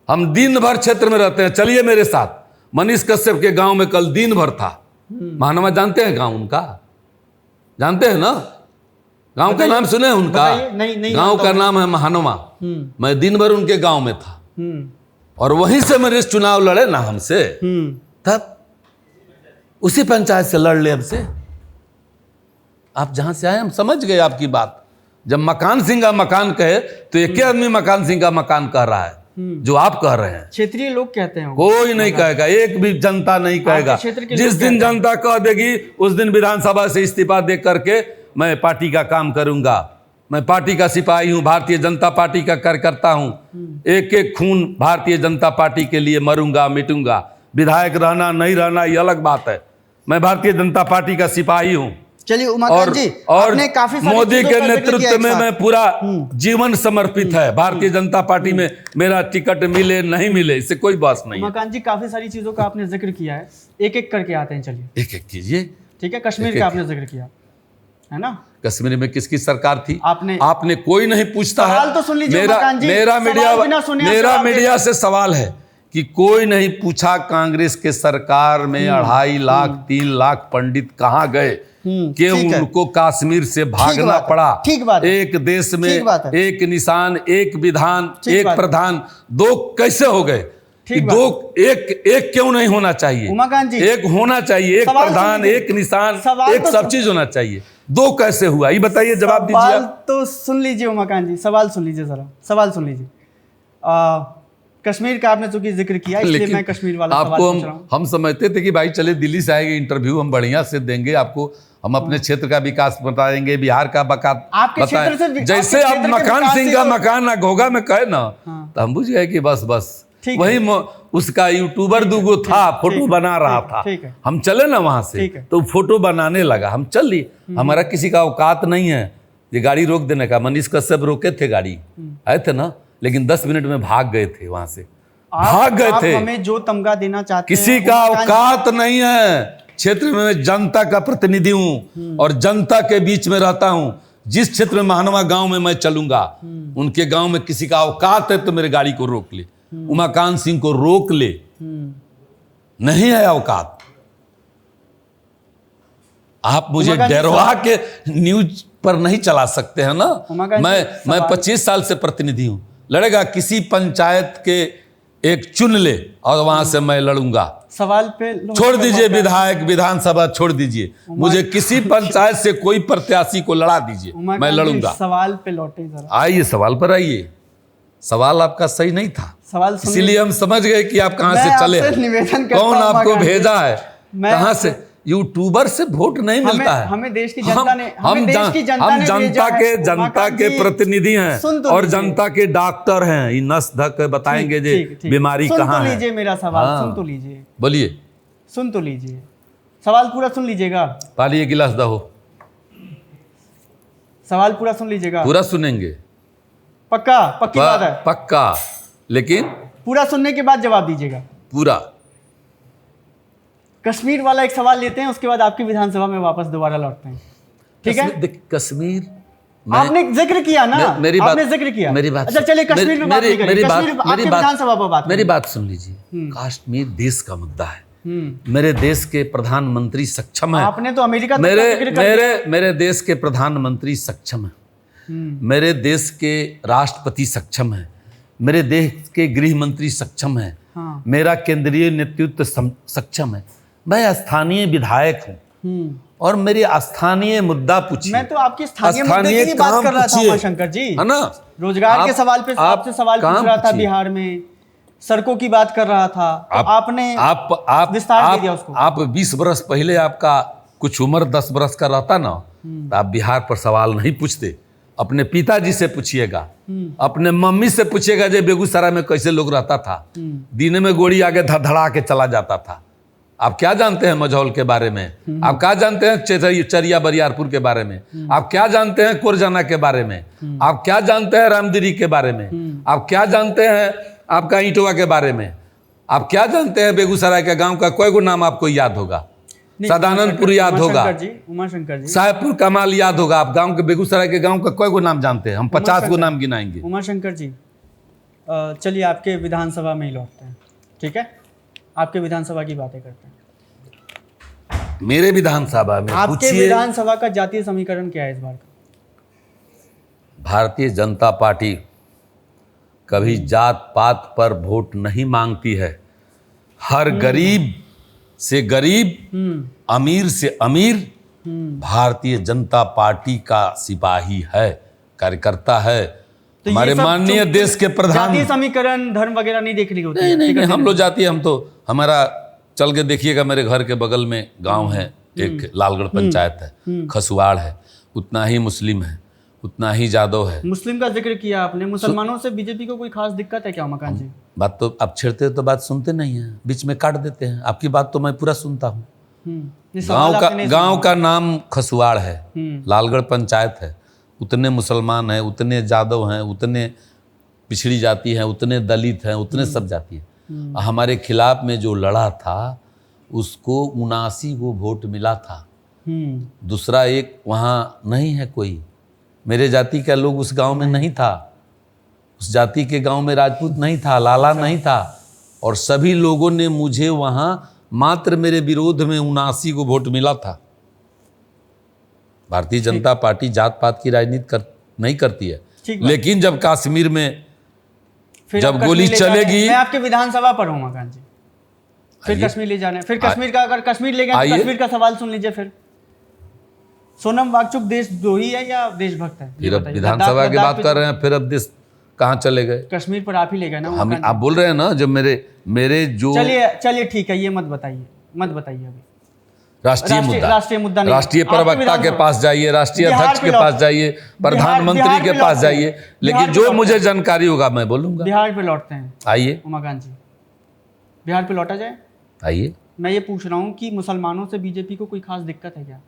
हम दिन भर क्षेत्र में रहते हैं, चलिए मेरे साथ। मनीष कश्यप के गांव में कल दिन भर था। महानमा जानते हैं गांव उनका? जानते हैं ना? गांव का नाम सुने हैं उनका? बताइए। नहीं गांव जानता का हूं। नाम है महानमा। मैं दिन भर उनके गांव में था और वहीं से मेरे चुनाव लड़े ना हमसे, तब उसी पंचायत से लड़ ले हमसे। आप जहां से आए हम समझ गए आपकी बात। जब मकान सिंह का मकान कहे तो एक ही आदमी मकान सिंह का मकान कह रहा है जो आप कह रहे हैं। क्षेत्रीय लोग कहते हैं वो। कोई नहीं कहेगा, एक भी जनता नहीं कहेगा। क्षेत्र के जिस लोग दिन कहते जनता कह देगी उस दिन विधानसभा से इस्तीफा दे करके मैं पार्टी का काम करूंगा। मैं पार्टी का सिपाही हूं, भारतीय जनता पार्टी का कार्यकर्ता हूं। एक एक खून भारतीय जनता पार्टी के लिए मरूंगा मिटूंगा। विधायक रहना नहीं रहना ये अलग बात है। मैं भारतीय जनता पार्टी का सिपाही हूं। चलिए उमाकांत जी, और आपने काफी सारी मोदी चीजों के का जिक्र किया नेतृत्व एक में साथ। मैं पूरा जीवन समर्पित है। भारतीय जनता पार्टी में मेरा टिकट मिले नहीं मिले इससे कोई बात नहीं है। उमाकांत जी, काफी सारी चीजों का आपने जिक्र किया है, एक एक करके आते हैं। चलिए एक एक कीजिए। ठीक है, कश्मीर का आपने जिक्र किया है ना। कश्मीर में किसकी सरकार थी? आपने कोई नहीं पूछता है। सवाल तो सुन लीजिए मेरा उमाकांत जी, मेरा सवाल बिना सुने आप मेरा जवाब दे मीडिया से सवाल है कि कोई नहीं पूछा कांग्रेस के सरकार में 2.5 लाख 3 लाख पंडित कहाँ गए कि ठीक है। उनको कश्मीर से भागना बात है, पड़ा। ठीक बात है। एक देश में ठीक बात है। एक निशान, एक विधान, ठीक एक बात है। प्रधान, 2 कैसे हो गए? ठीक कि बात 2 एक क्यों नहीं होना चाहिए? उमाकांत जी, एक होना चाहिए, एक सवाल प्रधान, सुन लीजिए। एक निशान, सवाल एक तो सब चीज होना चाहिए। 2 कैसे हुआ ये बताइए, जवाब दीजिए सवाल आप। तो सुन लीजिए उमाकांत जी, सवाल सुन लीजिए जरा, सवाल सुन लीजिए। कश्मीर का आपने चूंकि जिक्र किया इसलिए लेकिन मैं कश्मीर वाला सवाल आपको पूछ रहा हूँ। हम समझते थे कि भाई चले दिल्ली से आएंगे इंटरव्यू, हम बढ़िया से देंगे आपको, हम अपने क्षेत्र का विकास बताएंगे, बिहार का आपके क्षेत्र से बताएं। जैसे आपके आप क्षेत्र के मकान विकास सिंह से का तो- मकान ना घोघा में कहे ना, हाँ। तो हम बुझ गए कि बस ठीक वही है। उसका यूट्यूबर दूगो था, फोटो बना रहा था। ठीक है। हम चले ना वहां से ठीक है। तो फोटो बनाने लगा, हम चल लिए। हमारा किसी का औकात नहीं है ये गाड़ी रोक देने का। मनीष कश्यप रोके थे, गाड़ी आए थे ना, लेकिन 10 मिनट में भाग गए थे वहां से, भाग गए आप थे। हमें जो तमगा देना चाहते हैं किसी का उमाकांत जी, औकात नहीं है। क्षेत्र में मैं जनता का प्रतिनिधि हूं और जनता के बीच में रहता हूं। जिस क्षेत्र में महानवा गांव में मैं चलूंगा, उनके गांव में किसी का औकात है तो मेरे गाड़ी को रोक ले, उमाकांत सिंह को रोक ले। नहीं है औकात। आप मुझे उमाकांत जी डरवा के न्यूज पर नहीं चला सकते हैं ना। उमाकांत जी, मैं 25 साल से प्रतिनिधि हूं। लड़ेगा किसी पंचायत के एक चुन ले और वहां से मैं लड़ूंगा। सवाल पे छोड़ दीजिए विधायक विधानसभा, छोड़ दीजिए, मुझे किसी पंचायत से कोई प्रत्याशी को लड़ा दीजिए, मैं उमाकांत जी, लड़ूंगा। सवाल पे लौटे जरा। आइए सवाल पर आइए। सवाल आपका सही नहीं था, सवाल सुनिए। इसीलिए हम समझ गए कि आप कहां मैं से चले आपसे हैं। निवेदन करता कौन हूं आपको उमाकांत जी। भेजा है, मैं कहां आपसे- से? यूट्यूबर से वोट नहीं मिलता है। हमें देश की जनता ने हम देश की जनता हम ने जनता भेजा के है। जनता उमाकांत के जी, प्रतिनिधि हैं सुन तो और लीजिए। जनता के डॉक्टर हैं। ये नस धक बताएंगे जे ठीक। बीमारी सुन कहाँ तो है। लीजिए मेरा सवाल, हाँ। सुन तो लीजिए, बोलिए, सुन तो लीजिए, सवाल पूरा सुन लीजिएगा, पाली एक गिलास दहो। सवाल पूरा सुन लीजिएगा। पूरा सुनेंगे, पक्की बात है। पक्का। लेकिन पूरा सुनने के बाद जवाब दीजिएगा। पूरा। कश्मीर वाला एक सवाल लेते हैं, उसके बाद आपकी विधानसभा में वापस दोबारा लौटते हैं, ठीक है? कश्मीर आपने जिक्र किया ना, मेरी बात, आपने जिक्र किया। मेरी बात, अच्छा चलिए कश्मीर में बात नहीं करेंगे, कश्मीर आपकी विधानसभा पर बात। मेरी बात सुन लीजिए। कश्मीर देश का मुद्दा है। मेरे देश के प्रधानमंत्री सक्षम है। आपने तो अमेरिका मेरे देश के प्रधानमंत्री सक्षम है। मेरे देश के राष्ट्रपति सक्षम है। मेरे देश के गृह मंत्री सक्षम है। हाँ। मेरा केंद्रीय नेतृत्व सक्षम है। मैं स्थानीय विधायक हूँ और मेरी स्थानीय मुद्दा पूछिए। मैं तो आपकी स्थानीय मुद्दे की बात कर रहा था उमाशंकर जी, है ना? रोजगार के सवाल पे आपसे सवाल पूछ रहा था, बिहार में सड़कों की बात कर रहा था, तो आपने विस्तार दे दिया उसको। आप 20 बरस पहले आपका कुछ उम्र 10 बरस का रहता ना, तो आप बिहार पर सवाल नहीं पूछते। अपने पिताजी से पूछिएगा, अपने मम्मी से पूछिएगा जे बेगूसराय में कैसे लोग रहता था। दिन में गोली आगे धड़ा के चला जाता था। आप क्या जानते हैं मझौल के बारे में? आप क्या जानते हैं चरिया बरियारपुर के बारे में? आप क्या जानते हैं कोरजाना के बारे में? आप क्या जानते हैं रामदिरी के बारे में? आप क्या जानते हैं आपका ईटवा के बारे में? आप क्या जानते हैं बेगूसराय के गांव का कोई गो नाम आपको याद होगा? सदानंदपुर याद होगा, उमाशंकर जी, साहेबपुर कमाल याद होगा। आप गांव के बेगूसराय के गांव का कोई गो नाम जानते हैं? हम 50 गो नाम गिनाएंगे। उमाशंकर जी चलिए आपके विधानसभा में ही लौटते हैं, ठीक है? आपके विधानसभा की बातें करते हैं। मेरे विधानसभा में आपके विधानसभा का जातीय समीकरण क्या है इस बार का? भारतीय जनता पार्टी कभी जात पात पर वोट नहीं मांगती है। हर गरीब से गरीब, अमीर से अमीर भारतीय जनता पार्टी का सिपाही है, कार्यकर्ता है। तो हमारे माननीय देश के प्रधान जातीय समीकरण धर्म वगैरह नहीं देखने की होती है? नहीं, हम लोग जातीय, हम तो हमारा चल के देखिएगा, मेरे घर के बगल में गांव है, एक लालगढ़ पंचायत है, खसुआड़ है, उतना ही मुस्लिम है, उतना ही जादव है। मुस्लिम का जिक्र किया आपने, मुसलमानों से बीजेपी को कोई खास दिक्कत है क्या उमाकांत जी? बात तो आप छेड़ते हो तो बात सुनते नहीं है, बीच में काट देते हैं। आपकी बात तो मैं पूरा सुनता हूँ। गांव का नाम खसुआड़ है, लालगढ़ पंचायत है, उतने मुसलमान हैं, उतने जादव हैं, उतने पिछड़ी जाति हैं, उतने दलित हैं, उतने सब जाति हैं। हमारे खिलाफ में जो लड़ा था उसको 79 गो वोट मिला था। दूसरा एक वहाँ नहीं है कोई, मेरे जाति का लोग उस गांव में नहीं था। उस जाति के गांव में राजपूत नहीं था, लाला नहीं था, और सभी लोगों ने मुझे वहाँ मात्र मेरे विरोध में 79 गो वोट मिला था। भारतीय जनता पार्टी जात पात की राजनीति नहीं करती है, लेकिन जब कश्मीर में जब गोली चलेगी, मैं आपके विधानसभा पर हूँ उमाकांत जी, फिर कश्मीर ले जाना है, फिर कश्मीर का अगर कश्मीर ले गए तो कश्मीर का सवाल सुन लीजिए। फिर सोनम वांगचुक देशद्रोही है या देशभक्त है? फिर अब विधानसभा की बात कर रहे हैं, फिर अब देश कहाँ चले गए? कश्मीर पर आप ही ले गए ना। हम आप बोल रहे हैं ना, जब मेरे जो चलिए ठीक है, ये मत बताइए अभी। राष्ट्रीय मुद्दा नहीं, राष्ट्रीय प्रवक्ता के पास जाइए, राष्ट्रीय अध्यक्ष के पास जाइए, प्रधानमंत्री के पास जाइए, लेकिन जो मुझे जानकारी होगा मैं बोलूंगा। बिहार पे लौटते हैं, आइए उमाकांत जी, बिहार पे लौटा जाए। आइए। मैं ये पूछ रहा हूँ कि मुसलमानों से बीजेपी को कोई खास दिक्कत है क्या?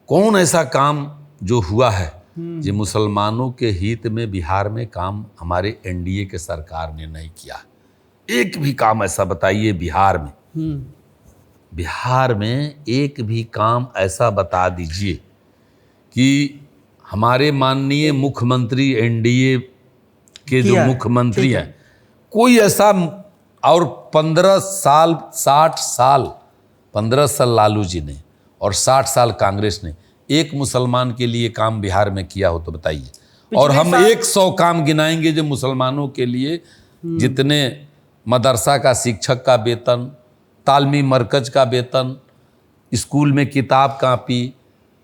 कौन ऐसा काम जो हुआ है जो मुसलमानों के हित में बिहार में काम हमारे एनडीए के सरकार ने नहीं किया? एक भी काम ऐसा बताइए बिहार में। बिहार में एक भी काम ऐसा बता दीजिए कि हमारे माननीय मुख्यमंत्री एनडीए के जो मुख्यमंत्री हैं, कोई ऐसा, और 15 साल 60 साल 15 साल लालू जी ने और 60 साल कांग्रेस ने एक मुसलमान के लिए काम बिहार में किया हो तो बताइए। और हम 100 काम गिनाएंगे जो मुसलमानों के लिए, जितने मदरसा का शिक्षक का वेतन, तालमी मरकज का वेतन, स्कूल में किताब कापी,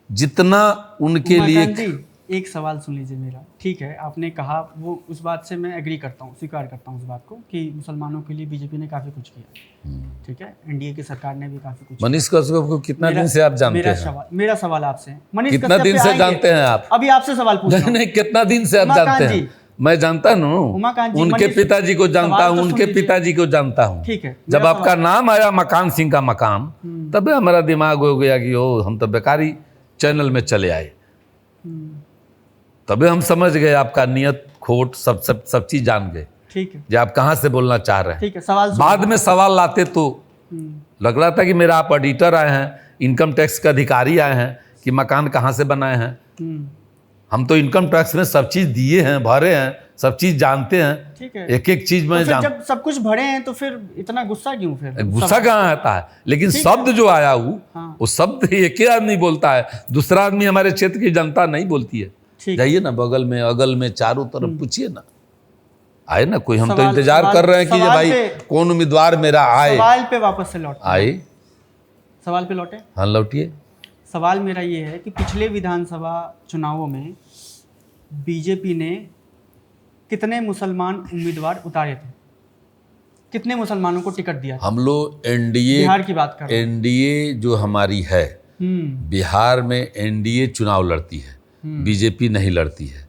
जितना उनके लिए। एक सवाल सुन लीजिए मेरा, ठीक है? आपने कहा, वो उस बात से मैं एग्री करता हूँ, स्वीकार करता हूँ उस बात को कि मुसलमानों के लिए बीजेपी ने काफ़ी कुछ किया, ठीक है? एनडीए की सरकार ने भी काफ़ी कुछ। मनीष कश्यप को कितना दिन से आप जानते हैं? मेरा सवाल आपसे, मनीष कितना दिन से जानते हैं आप? अभी आपसे सवाल पूछ रहा हूं। नहीं, कितना दिन से आप जानते हैं? मैं जानता हूँ, उनके पिताजी को जानता हूँ, उनके पिताजी को जानता हूँ। ठीक है, जब आपका नाम आया मकान सिंह का मकाम, तब हमारा दिमाग हो गया कि ओ हम तो बेकारी चैनल में चले आए। तभी हम समझ गए आपका नियत खोट सब चीज जान गए। ठीक है, जो आप कहाँ से बोलना चाह रहे हैं। ठीक है, सवाल बाद में सवाल लाते तो लग रहा था कि मेरा आप ऑडिटर आए हैं, इनकम टैक्स के अधिकारी आए हैं कि मकान कहाँ से बनाए हैं। हम तो इनकम टैक्स में सब चीज़ दिए हैं, भरे हैं, सब चीज़ जानते हैं, ठीक है। एक एक चीज़ में तो जब सब कुछ भरे हैं तो फिर इतना गुस्सा क्यों? फिर गुस्सा कहाँ आता है, लेकिन शब्द जो आया वो शब्द एक ही आदमी बोलता है, दूसरा आदमी हमारे क्षेत्र की जनता नहीं बोलती है। जाइए ना बगल में, अगल में, चारों तरफ पूछिए ना, आए ना कोई। हम तो इंतजार कर रहे हैं कि भाई कौन उम्मीदवार मेरा आए। सवाल पे वापस से लौटे, आए, सवाल पे लौटे। हाँ लौटिए। सवाल मेरा ये है कि पिछले विधानसभा चुनावों में बीजेपी ने कितने मुसलमान उम्मीदवार उतारे थे? कितने मुसलमानों को टिकट दिया? हम लोग एनडीए, बिहार की बात कर रहे हैं। एनडीए जो हमारी है, बिहार में एनडीए चुनाव लड़ती है, बीजेपी नहीं लड़ती है।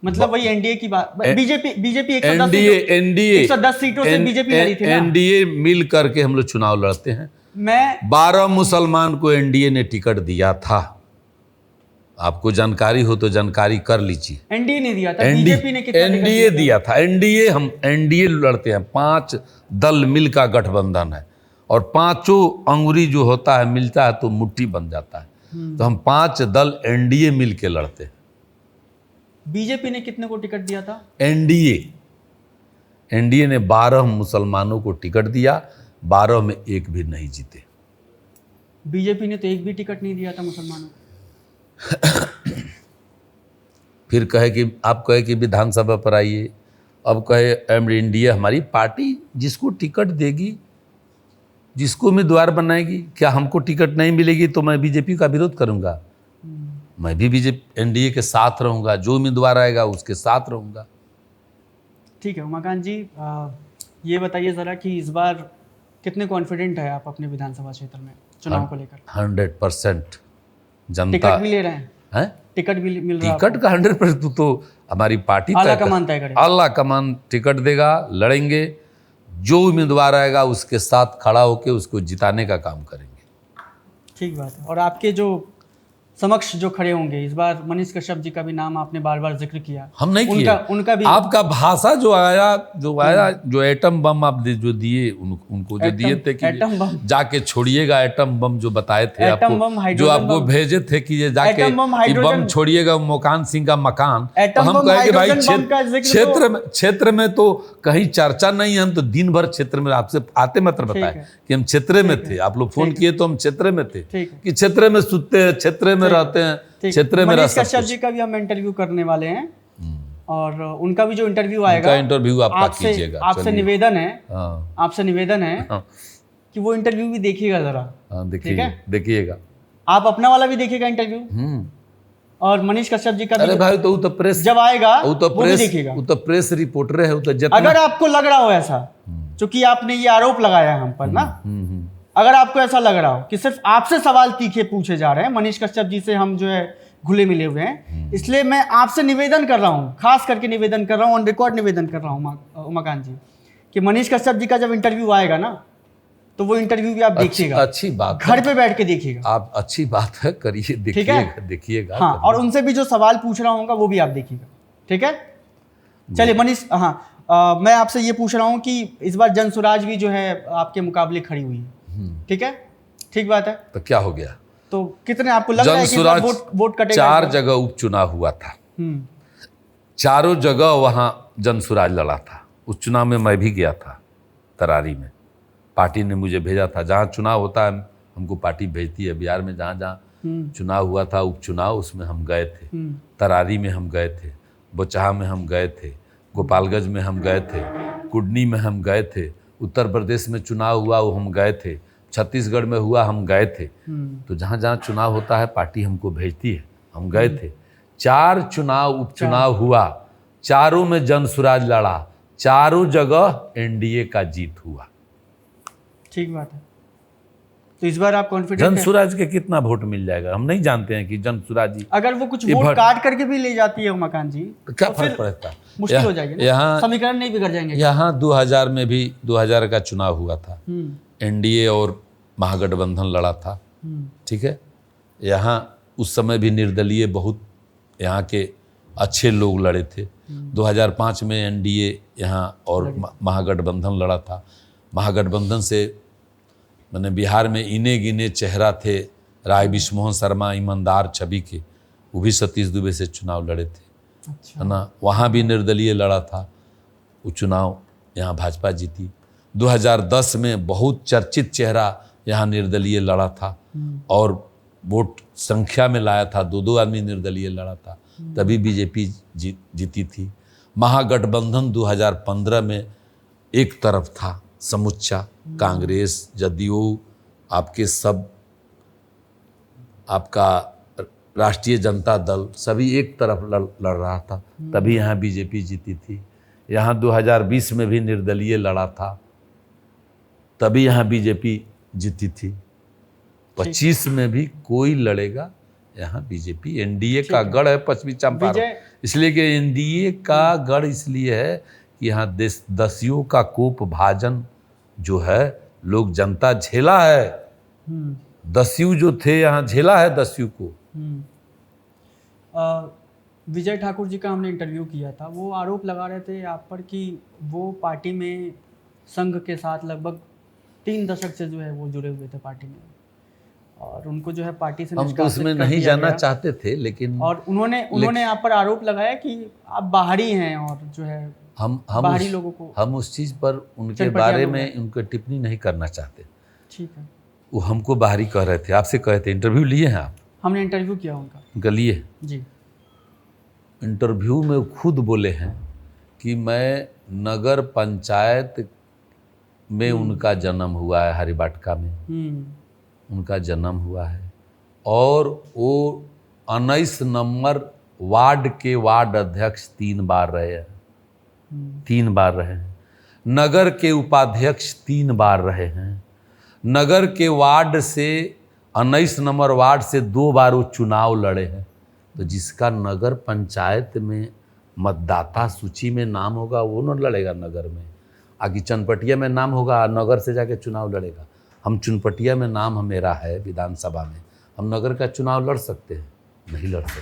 मतलब वही एनडीए की बात, बीजेपी एनडीए 110 सीटों से बीजेपी लड़ी थी ना। एनडीए मिल करके हम लोग चुनाव लड़ते हैं। मैं 12 मुसलमान को एनडीए ने टिकट दिया था। आपको जानकारी हो तो जानकारी कर लीजिए। एनडीए ने दिया था, बीजेपी ने कितना एनडीए दिया था। एनडीए, हम एनडीए लड़ते हैं, 5 दल मिल का गठबंधन है और पांचों अंगुरी जो होता है मिलता है तो मुट्ठी बन जाता है। तो हम 5 दल एनडीए मिल के लड़ते हैं। बीजेपी ने कितने को टिकट दिया था? एनडीए ने 12 मुसलमानों को टिकट दिया, 12 में एक भी नहीं जीते। बीजेपी ने तो एक भी टिकट नहीं दिया था मुसलमानों को। फिर कहे कि आप कहे कि विधानसभा पर आइए, अब कहे एनडीए हमारी पार्टी जिसको टिकट देगी, जिसको उम्मीदवार बनाएगी, क्या हमको टिकट नहीं मिलेगी तो मैं बीजेपी का विरोध करूंगा? मैं भी बीजेपी एनडीए के साथ रहूंगा, जो उम्मीदवार आएगा उसके साथ रहूंगा। ठीक है उमाकांत जी, ये बताइए ज़रा कि इस बार कितने कॉन्फिडेंट है आप अपने विधानसभा क्षेत्र में चुनाव को लेकर? 100% जनता। टिकट भी ले रहे हैं? टिकट भी मिल रहा है? टिकट का 100% तो हमारी पार्टी आला कमान तय करेगा। आला कमान टिकट देगा, लड़ेंगे, जो उम्मीदवार आएगा उसके साथ खड़ा होकर उसको जिताने का काम करेंगे। ठीक बात है। और आपके जो समक्ष जो खड़े होंगे इस बार, मनीष कश्यप जी का भी नाम आपने बार बार जिक्र किया। हम नहीं किया, उनका भी आपका भाषा जो आया जो एटम बम आप जो दिए उनको जो दिए थे कि जाके छोड़िएगा, एटम बम जो बताए थे आपको, जो आपको भेजे थे कि ये जाके बम छोड़िएगा मोकान सिंह का मकान। तो हम कहे कि भाई क्षेत्र में तो कहीं चर्चा नहीं है, हम तो दिन भर क्षेत्र में आपसे आते मात्र बताए कि हम क्षेत्र में थे। आप लोग फोन किए तो हम क्षेत्र में थे कि क्षेत्र में सुनते हैं, क्षेत्र में रहते हैं, क्षेत्र में। मनीष कश्यप जी का भी हम इंटरव्यू करने वाले हैं और उनका भी जो इंटरव्यू आएगा, इंटरव्यू कीजिएगा। आपसे निवेदन है, आपसे निवेदन है कि वो इंटरव्यू भी देखिएगा जरा। देखिएगा, आप अपना वाला भी देखिएगा इंटरव्यू, और मनीष कश्यप जी का भी। अरे भाई तो प्रेस जब आएगा वो भी देखिएगा। वो तो प्रेस रिपोर्टर है, वो तो अगर आपको लग रहा हो ऐसा, चूंकि आपने ये आरोप लगाया हम पर ना, अगर आपको ऐसा लग रहा हो कि सिर्फ आपसे सवाल तीखे पूछे जा रहे हैं, मनीष कश्यप जी से हम जो है घुले मिले हुए हैं, इसलिए मैं आपसे निवेदन कर रहा हूं, खास करके निवेदन कर रहा हूं, ऑन रिकॉर्ड निवेदन कर रहा हूं उमाकांत जी, कि मनीष कश्यप जी का जब इंटरव्यू आएगा ना, तो वो इंटरव्यू भी आप देखिएगा। अच्छी बात, घर पे बैठ के देखिएगा आप। अच्छी बात है, करिए, देखिएगा। हाँ, और उनसे भी जो सवाल पूछ रहा हूँ वो भी आप देखिएगा। ठीक है, चलिए मनीष, हाँ, मैं आपसे ये पूछ रहा हूँ कि इस बार जनसुराज भी जो है आपके मुकाबले खड़ी हुई है। ठीक है, ठीक बात है। तो क्या हो गया? तो कितने आपको लग रहा है कि वोट कटेगा? 4 जगह उपचुनाव हुआ था, चारों जगह वहां जनसुराज लड़ा था। उस चुनाव में मैं भी गया था, तरारी में। पार्टी ने मुझे भेजा था, जहाँ चुनाव होता है हमको पार्टी भेजती है। बिहार में जहाँ जहाँ चुनाव हुआ था उपचुनाव, उसमें हम गए थे। तरारी में हम गए थे, बोचहा में हम गए थे, गोपालगंज में हम गए थे, कुडनी में हम गए थे, उत्तर प्रदेश में चुनाव हुआ वो हम गए थे, छत्तीसगढ़ में हुआ हम गए थे। तो जहाँ जहाँ चुनाव होता है पार्टी हमको भेजती है, हम गए थे। 4 चुनाव उपचुनाव हुआ, चारों में जनसुराज लड़ा, चारों जगह एनडीए का जीत हुआ। ठीक बात है। तो इस बार आप कॉन्फिडेंट हैं? जनसुराज के कितना वोट मिल जाएगा हम नहीं जानते हैं कि जनसुराज जी अगर वो कुछ वोट काट करके भी ले जाती है उमाकांत जी, तो क्या फर्क पड़ता है? मुश्किल हो जाएगी ना, यहाँ समीकरण नहीं बिगड़ जाएंगे। यहाँ 2000 में भी 2000 का चुनाव हुआ था, एनडीए और महागठबंधन लड़ा था। ठीक है, यहाँ उस समय भी निर्दलीय बहुत यहाँ के अच्छे लोग लड़े थे। 2005 में एनडीए यहाँ और महागठबंधन लड़ा था। महागठबंधन से मैंने बिहार में इने गिने चेहरा थे राय विश्वमोहन शर्मा, ईमानदार छवि के, वो भी सतीश दुबे से चुनाव लड़े थे, अच्छा। है ना। वहाँ भी निर्दलीय लड़ा था वो चुनाव, यहाँ भाजपा जीती। 2010 में बहुत चर्चित चेहरा यहाँ निर्दलीय लड़ा था और वोट संख्या में लाया था, 2-2 आदमी निर्दलीय लड़ा था, तभी बीजेपी जीती थी। महागठबंधन 2015 में एक तरफ था समुच्चा, कांग्रेस, जदयू, आपके सब, आपका राष्ट्रीय जनता दल, सभी एक तरफ लड़ रहा था, तभी यहाँ बीजेपी जीती थी। यहाँ 2020 में भी निर्दलीय लड़ा था, तभी यहाँ बीजेपी जीती थी। 25 में भी कोई लड़ेगा यहाँ बीजेपी। एनडीए का गढ़ है पश्चिमी चंपारण, इसलिए कि एनडीए का गढ़ इसलिए है कि यहाँ दस्युओं का कोप भाजन जो है, लोग जनता झेला है, दस्यु जो थे यहाँ झेला है दस्यु को। विजय ठाकुर जी का हमने इंटरव्यू किया था, वो आरोप लगा रहे थे आप पर कि वो पार्टी में संघ के साथ लगभग 3 दशक से जो है वो जुड़े हुए थे पार्टी में, और उनको जो है पार्टी से हम तो उसमें नहीं जाना चाहते थे, लेकिन और उन्होंने आप पर आरोप लगाया कि आप बाहरी हैं और जो है हम बाहरी लोगों को, हम उस चीज़ पर उनके बारे में उनकी टिप्पणी नहीं करना चाहते। ठीक है। वो हमको बाहरी कह रहे थे, आपसे कहे थे, इंटरव्यू लिए हैं आप? हमने इंटरव्यू किया उनका लिए जी। इंटरव्यू में खुद बोले हैं कि मैं नगर पंचायत में उनका जन्म हुआ है, हरिबाटका में उनका जन्म हुआ है, और वो 19 नंबर वार्ड के वार्ड अध्यक्ष 3 बार रहे हैं, 3 बार रहे हैं। नगर के उपाध्यक्ष 3 बार रहे हैं। नगर के वार्ड से 19 नंबर वार्ड से 2 बार वो चुनाव लड़े हैं। तो जिसका नगर पंचायत में मतदाता सूची में नाम होगा वो न लड़ेगा नगर में, आगे चनपटिया में नाम होगा, नगर से जाके चुनाव लड़ेगा। हम चुनपटिया में नाम मेरा है विधानसभा में, हम नगर का चुनाव लड़ सकते हैं? नहीं लड़ सकते।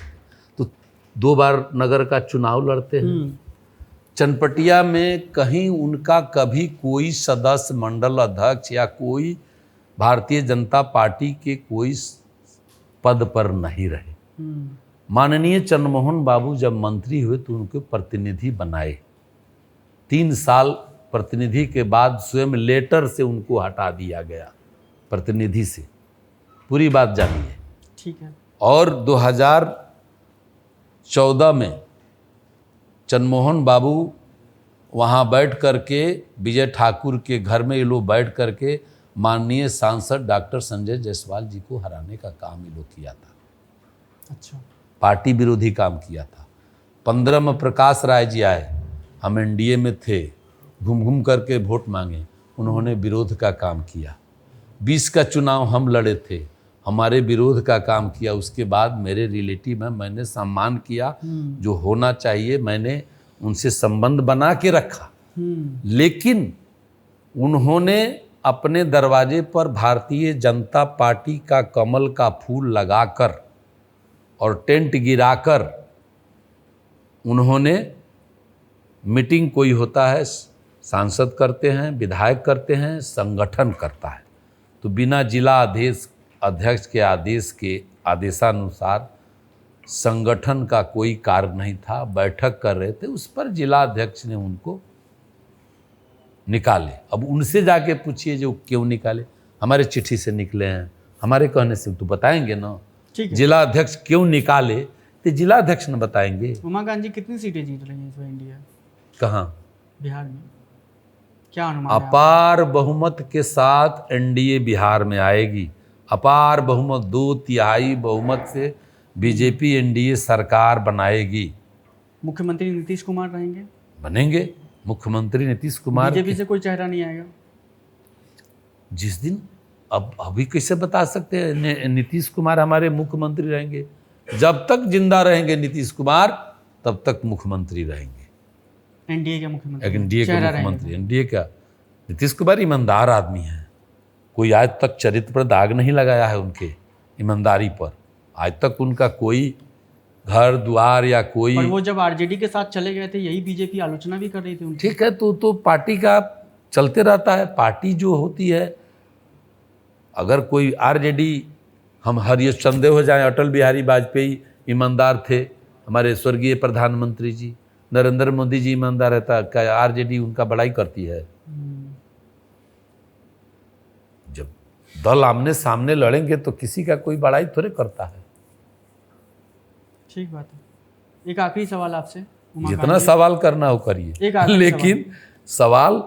तो 2 बार नगर का चुनाव लड़ते हैं। चनपटिया में कहीं उनका कभी कोई सदस्य, मंडल अध्यक्ष या कोई भारतीय जनता पार्टी के कोई पद पर नहीं रहे। माननीय चंद्रमोहन बाबू जब मंत्री हुए तो उनके प्रतिनिधि बनाए। 3 साल प्रतिनिधि के बाद स्वयं लेटर से उनको हटा दिया गया प्रतिनिधि से। पूरी बात जानिए। ठीक है। और 2014 में चंद्रमोहन बाबू वहाँ बैठ करके, विजय ठाकुर के घर में ये लोग बैठ करके माननीय सांसद डॉक्टर संजय जायसवाल जी को हराने का काम ये लोग किया था। अच्छा। पार्टी विरोधी काम किया था। 15 में प्रकाश राय जी आए, हम एनडीए में थे, घूम घूम करके वोट मांगे, उन्होंने विरोध का काम किया। 20 का चुनाव हम लड़े थे, हमारे विरोध का काम किया। उसके बाद मेरे रिलेटिव में मैंने सम्मान किया, जो होना चाहिए मैंने उनसे संबंध बना के रखा। लेकिन उन्होंने अपने दरवाजे पर भारतीय जनता पार्टी का कमल का फूल लगाकर और टेंट गिराकर उन्होंने मीटिंग, कोई होता है सांसद करते हैं, विधायक करते हैं, संगठन करता है, तो बिना जिला अध्यक्ष के आदेशानुसार संगठन का कोई कार्य नहीं था, बैठक कर रहे थे, उस पर जिला अध्यक्ष ने उनको निकाले। अब उनसे जाके पूछिए जो क्यों निकाले, हमारे चिट्ठी से निकले हैं, हमारे कहने से तो बताएंगे ना। जिला अध्यक्ष क्यों निकाले तो जिला अध्यक्ष ने बताएंगे। उमा गांधी कितनी सीटें जीत रही हैं इस बार इंडिया? कहाँ? बिहार में क्या अनुमान है? अपार बहुमत के साथ एनडीए बिहार में आएगी। अपार बहुमत, 2/3 बहुमत से बीजेपी एनडीए सरकार बनाएगी। मुख्यमंत्री नीतीश कुमार रहेंगे? बनेंगे मुख्यमंत्री नीतीश कुमार। बीजेपी से कोई चेहरा नहीं आएगा जिस दिन। अब अभी कैसे बता सकते हैं नीतीश कुमार हमारे मुख्यमंत्री रहेंगे? जब तक जिंदा रहेंगे नीतीश कुमार तब तक मुख्यमंत्री रहेंगे। एनडीए के मुख्यमंत्री, एनडीए के मुख्यमंत्री, एनडीए का नीतीश कुमार ईमानदार आदमी है, कोई आज तक चरित्र पर दाग नहीं लगाया है उनके ईमानदारी पर। आज तक उनका कोई घर द्वार या कोई। पर वो जब आरजेडी के साथ चले गए थे यही बीजेपी आलोचना भी कर रही थी उनकी। ठीक है, तो पार्टी का चलते रहता है। पार्टी जो होती है, अगर कोई आरजेडी, हम हर ये संदेह हो जाए, अटल बिहारी वाजपेयी ईमानदार थे, हमारे स्वर्गीय प्रधानमंत्री जी, नरेंद्र मोदी जी ईमानदार रहता, क्या आरजेडी उनका बड़ाई करती है? जब दल आमने सामने लड़ेंगे तो किसी का कोई बड़ाई थोड़े करता है। ठीक बात है। एक आखिरी सवाल आपसे, जितना सवाल करना हो करिए, एक आखिरी लेकिन सवाल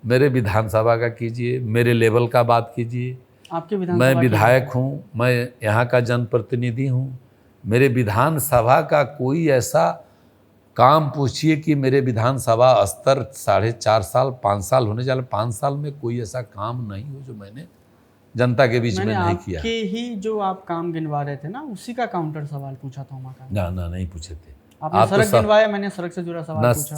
मेरे विधानसभा का कीजिए, मेरे लेवल का बात कीजिए। आपके मैं विधायक हूँ, मैं यहाँ का जनप्रतिनिधि हूँ। मेरे विधानसभा का कोई ऐसा काम पूछिए कि मेरे विधानसभा स्तर 4.5 साल 5 साल होने जा रहे, 5 साल में कोई ऐसा काम नहीं हो जो मैंने जनता के बीच में नहीं किया। के ही जो आप काम गिनवा रहे थे ना, उसी का काउंटर सवाल पूछा था उमाकांत। ना नहीं पूछे थे आपने सड़क गिनवाया, मैंने सड़क से जुड़ा सवाल पूछा।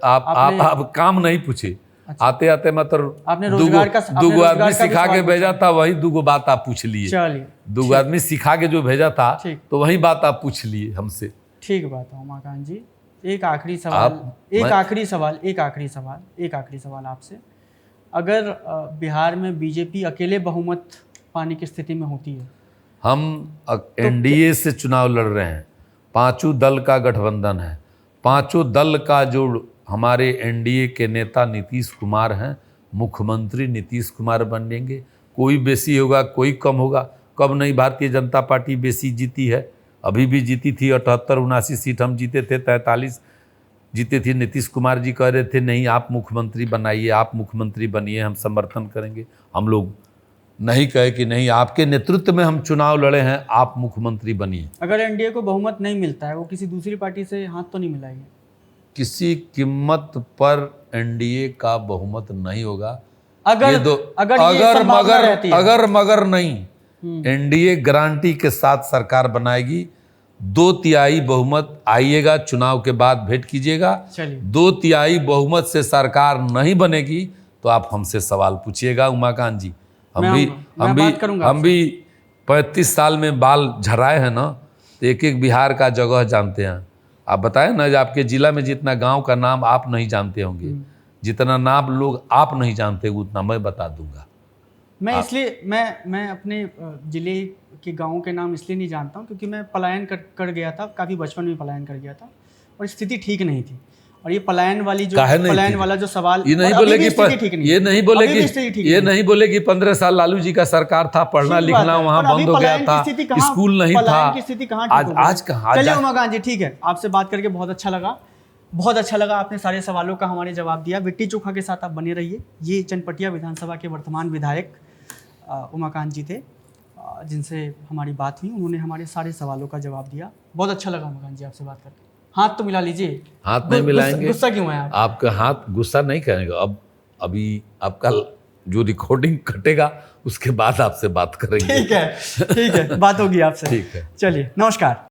आप काम नहीं पूछे। अच्छा। आते आते मतलब आपने रोजगार का दूगो आदमी सिखा के भेजा था, वही दूगो बात आप पूछ लिए। चलिए, दूगो आदमी सिखा के जो भेजा था तो वही बात आप पूछ लिए हमसे। ठीक बात है उमाकांत जी। एक आखिरी सवाल, एक आखिरी सवाल आपसे। अगर बिहार में बीजेपी अकेले बहुमत पाने की स्थिति में होती है, हम एनडीए से चुनाव लड़ रहे हैं, 5 दल का गठबंधन है, 5 दल का जो हमारे एनडीए के नेता नीतीश कुमार हैं, मुख्यमंत्री नीतीश कुमार बनेंगे। कोई बेसी होगा, कोई कम होगा। कब नहीं भारतीय जनता पार्टी बेसी जीती है, अभी भी जीती थी। 78-79 सीट हम जीते थे, 43 जीते थे। नीतीश कुमार जी कह रहे थे नहीं आप मुख्यमंत्री बनाइए, आप मुख्यमंत्री बनिए, हम समर्थन करेंगे। हम लोग नहीं कहे कि नहीं, आपके नेतृत्व में हम चुनाव लड़े हैं, आप मुख्यमंत्री बनिए। अगर एनडीए को बहुमत नहीं मिलता है, वो किसी दूसरी पार्टी से हाथ तो नहीं मिलाएंगे? किसी कीमत पर एनडीए का बहुमत नहीं होगा। अगर मगर नहीं, एनडीए गारंटी के साथ सरकार बनाएगी। 2/3 बहुमत आइएगा, चुनाव के बाद भेंट कीजिएगा। 2/3 बहुमत से सरकार नहीं बनेगी तो आप हमसे सवाल पूछिएगा उमाकांत जी। हम भी 35 साल में बाल झराए हैं ना, तो एक बिहार का जगह जानते हैं। आप बताएं ना, आपके जिला में जितना गांव का नाम आप नहीं जानते होंगे, जितना नाम लोग आप नहीं जानते उतना मैं बता दूंगा। मैं इसलिए मैं अपने जिले के गाँव के नाम इसलिए नहीं जानता हूँ क्योंकि मैं पलायन कर गया था, काफ़ी बचपन में पलायन कर गया था और स्थिति ठीक नहीं थी। और ये पलायन वाला जो सवाल, ये नहीं बोलेगी 15 साल लालू जी का सरकार था, पढ़ना लिखना वहाँ बंद हो गया था, स्कूल नहीं था। आज कहाँ? चलिए उमाकांत जी, ठीक है, आपसे बात करके बहुत अच्छा लगा। आपने सारे सवालों का हमारे जवाब दिया। लिट्टी चोखा के साथ आप बने रहिए। ये चनपटिया विधानसभा के वर्तमान विधायक उमाकांत जी थे, जिनसे हमारी बात हुई। उन्होंने हमारे सारे सवालों का जवाब दिया। बहुत अच्छा लगा उमाकांत जी आपसे बात करके। हाथ तो मिला लीजिए। हाथ नहीं मिलाएंगे? गुस्सा क्यों है? आपका हाथ गुस्सा नहीं करेगा। अभी आपका जो रिकॉर्डिंग कटेगा उसके बाद आपसे बात करेंगे। ठीक है, बात होगी आपसे। ठीक है, चलिए, नमस्कार।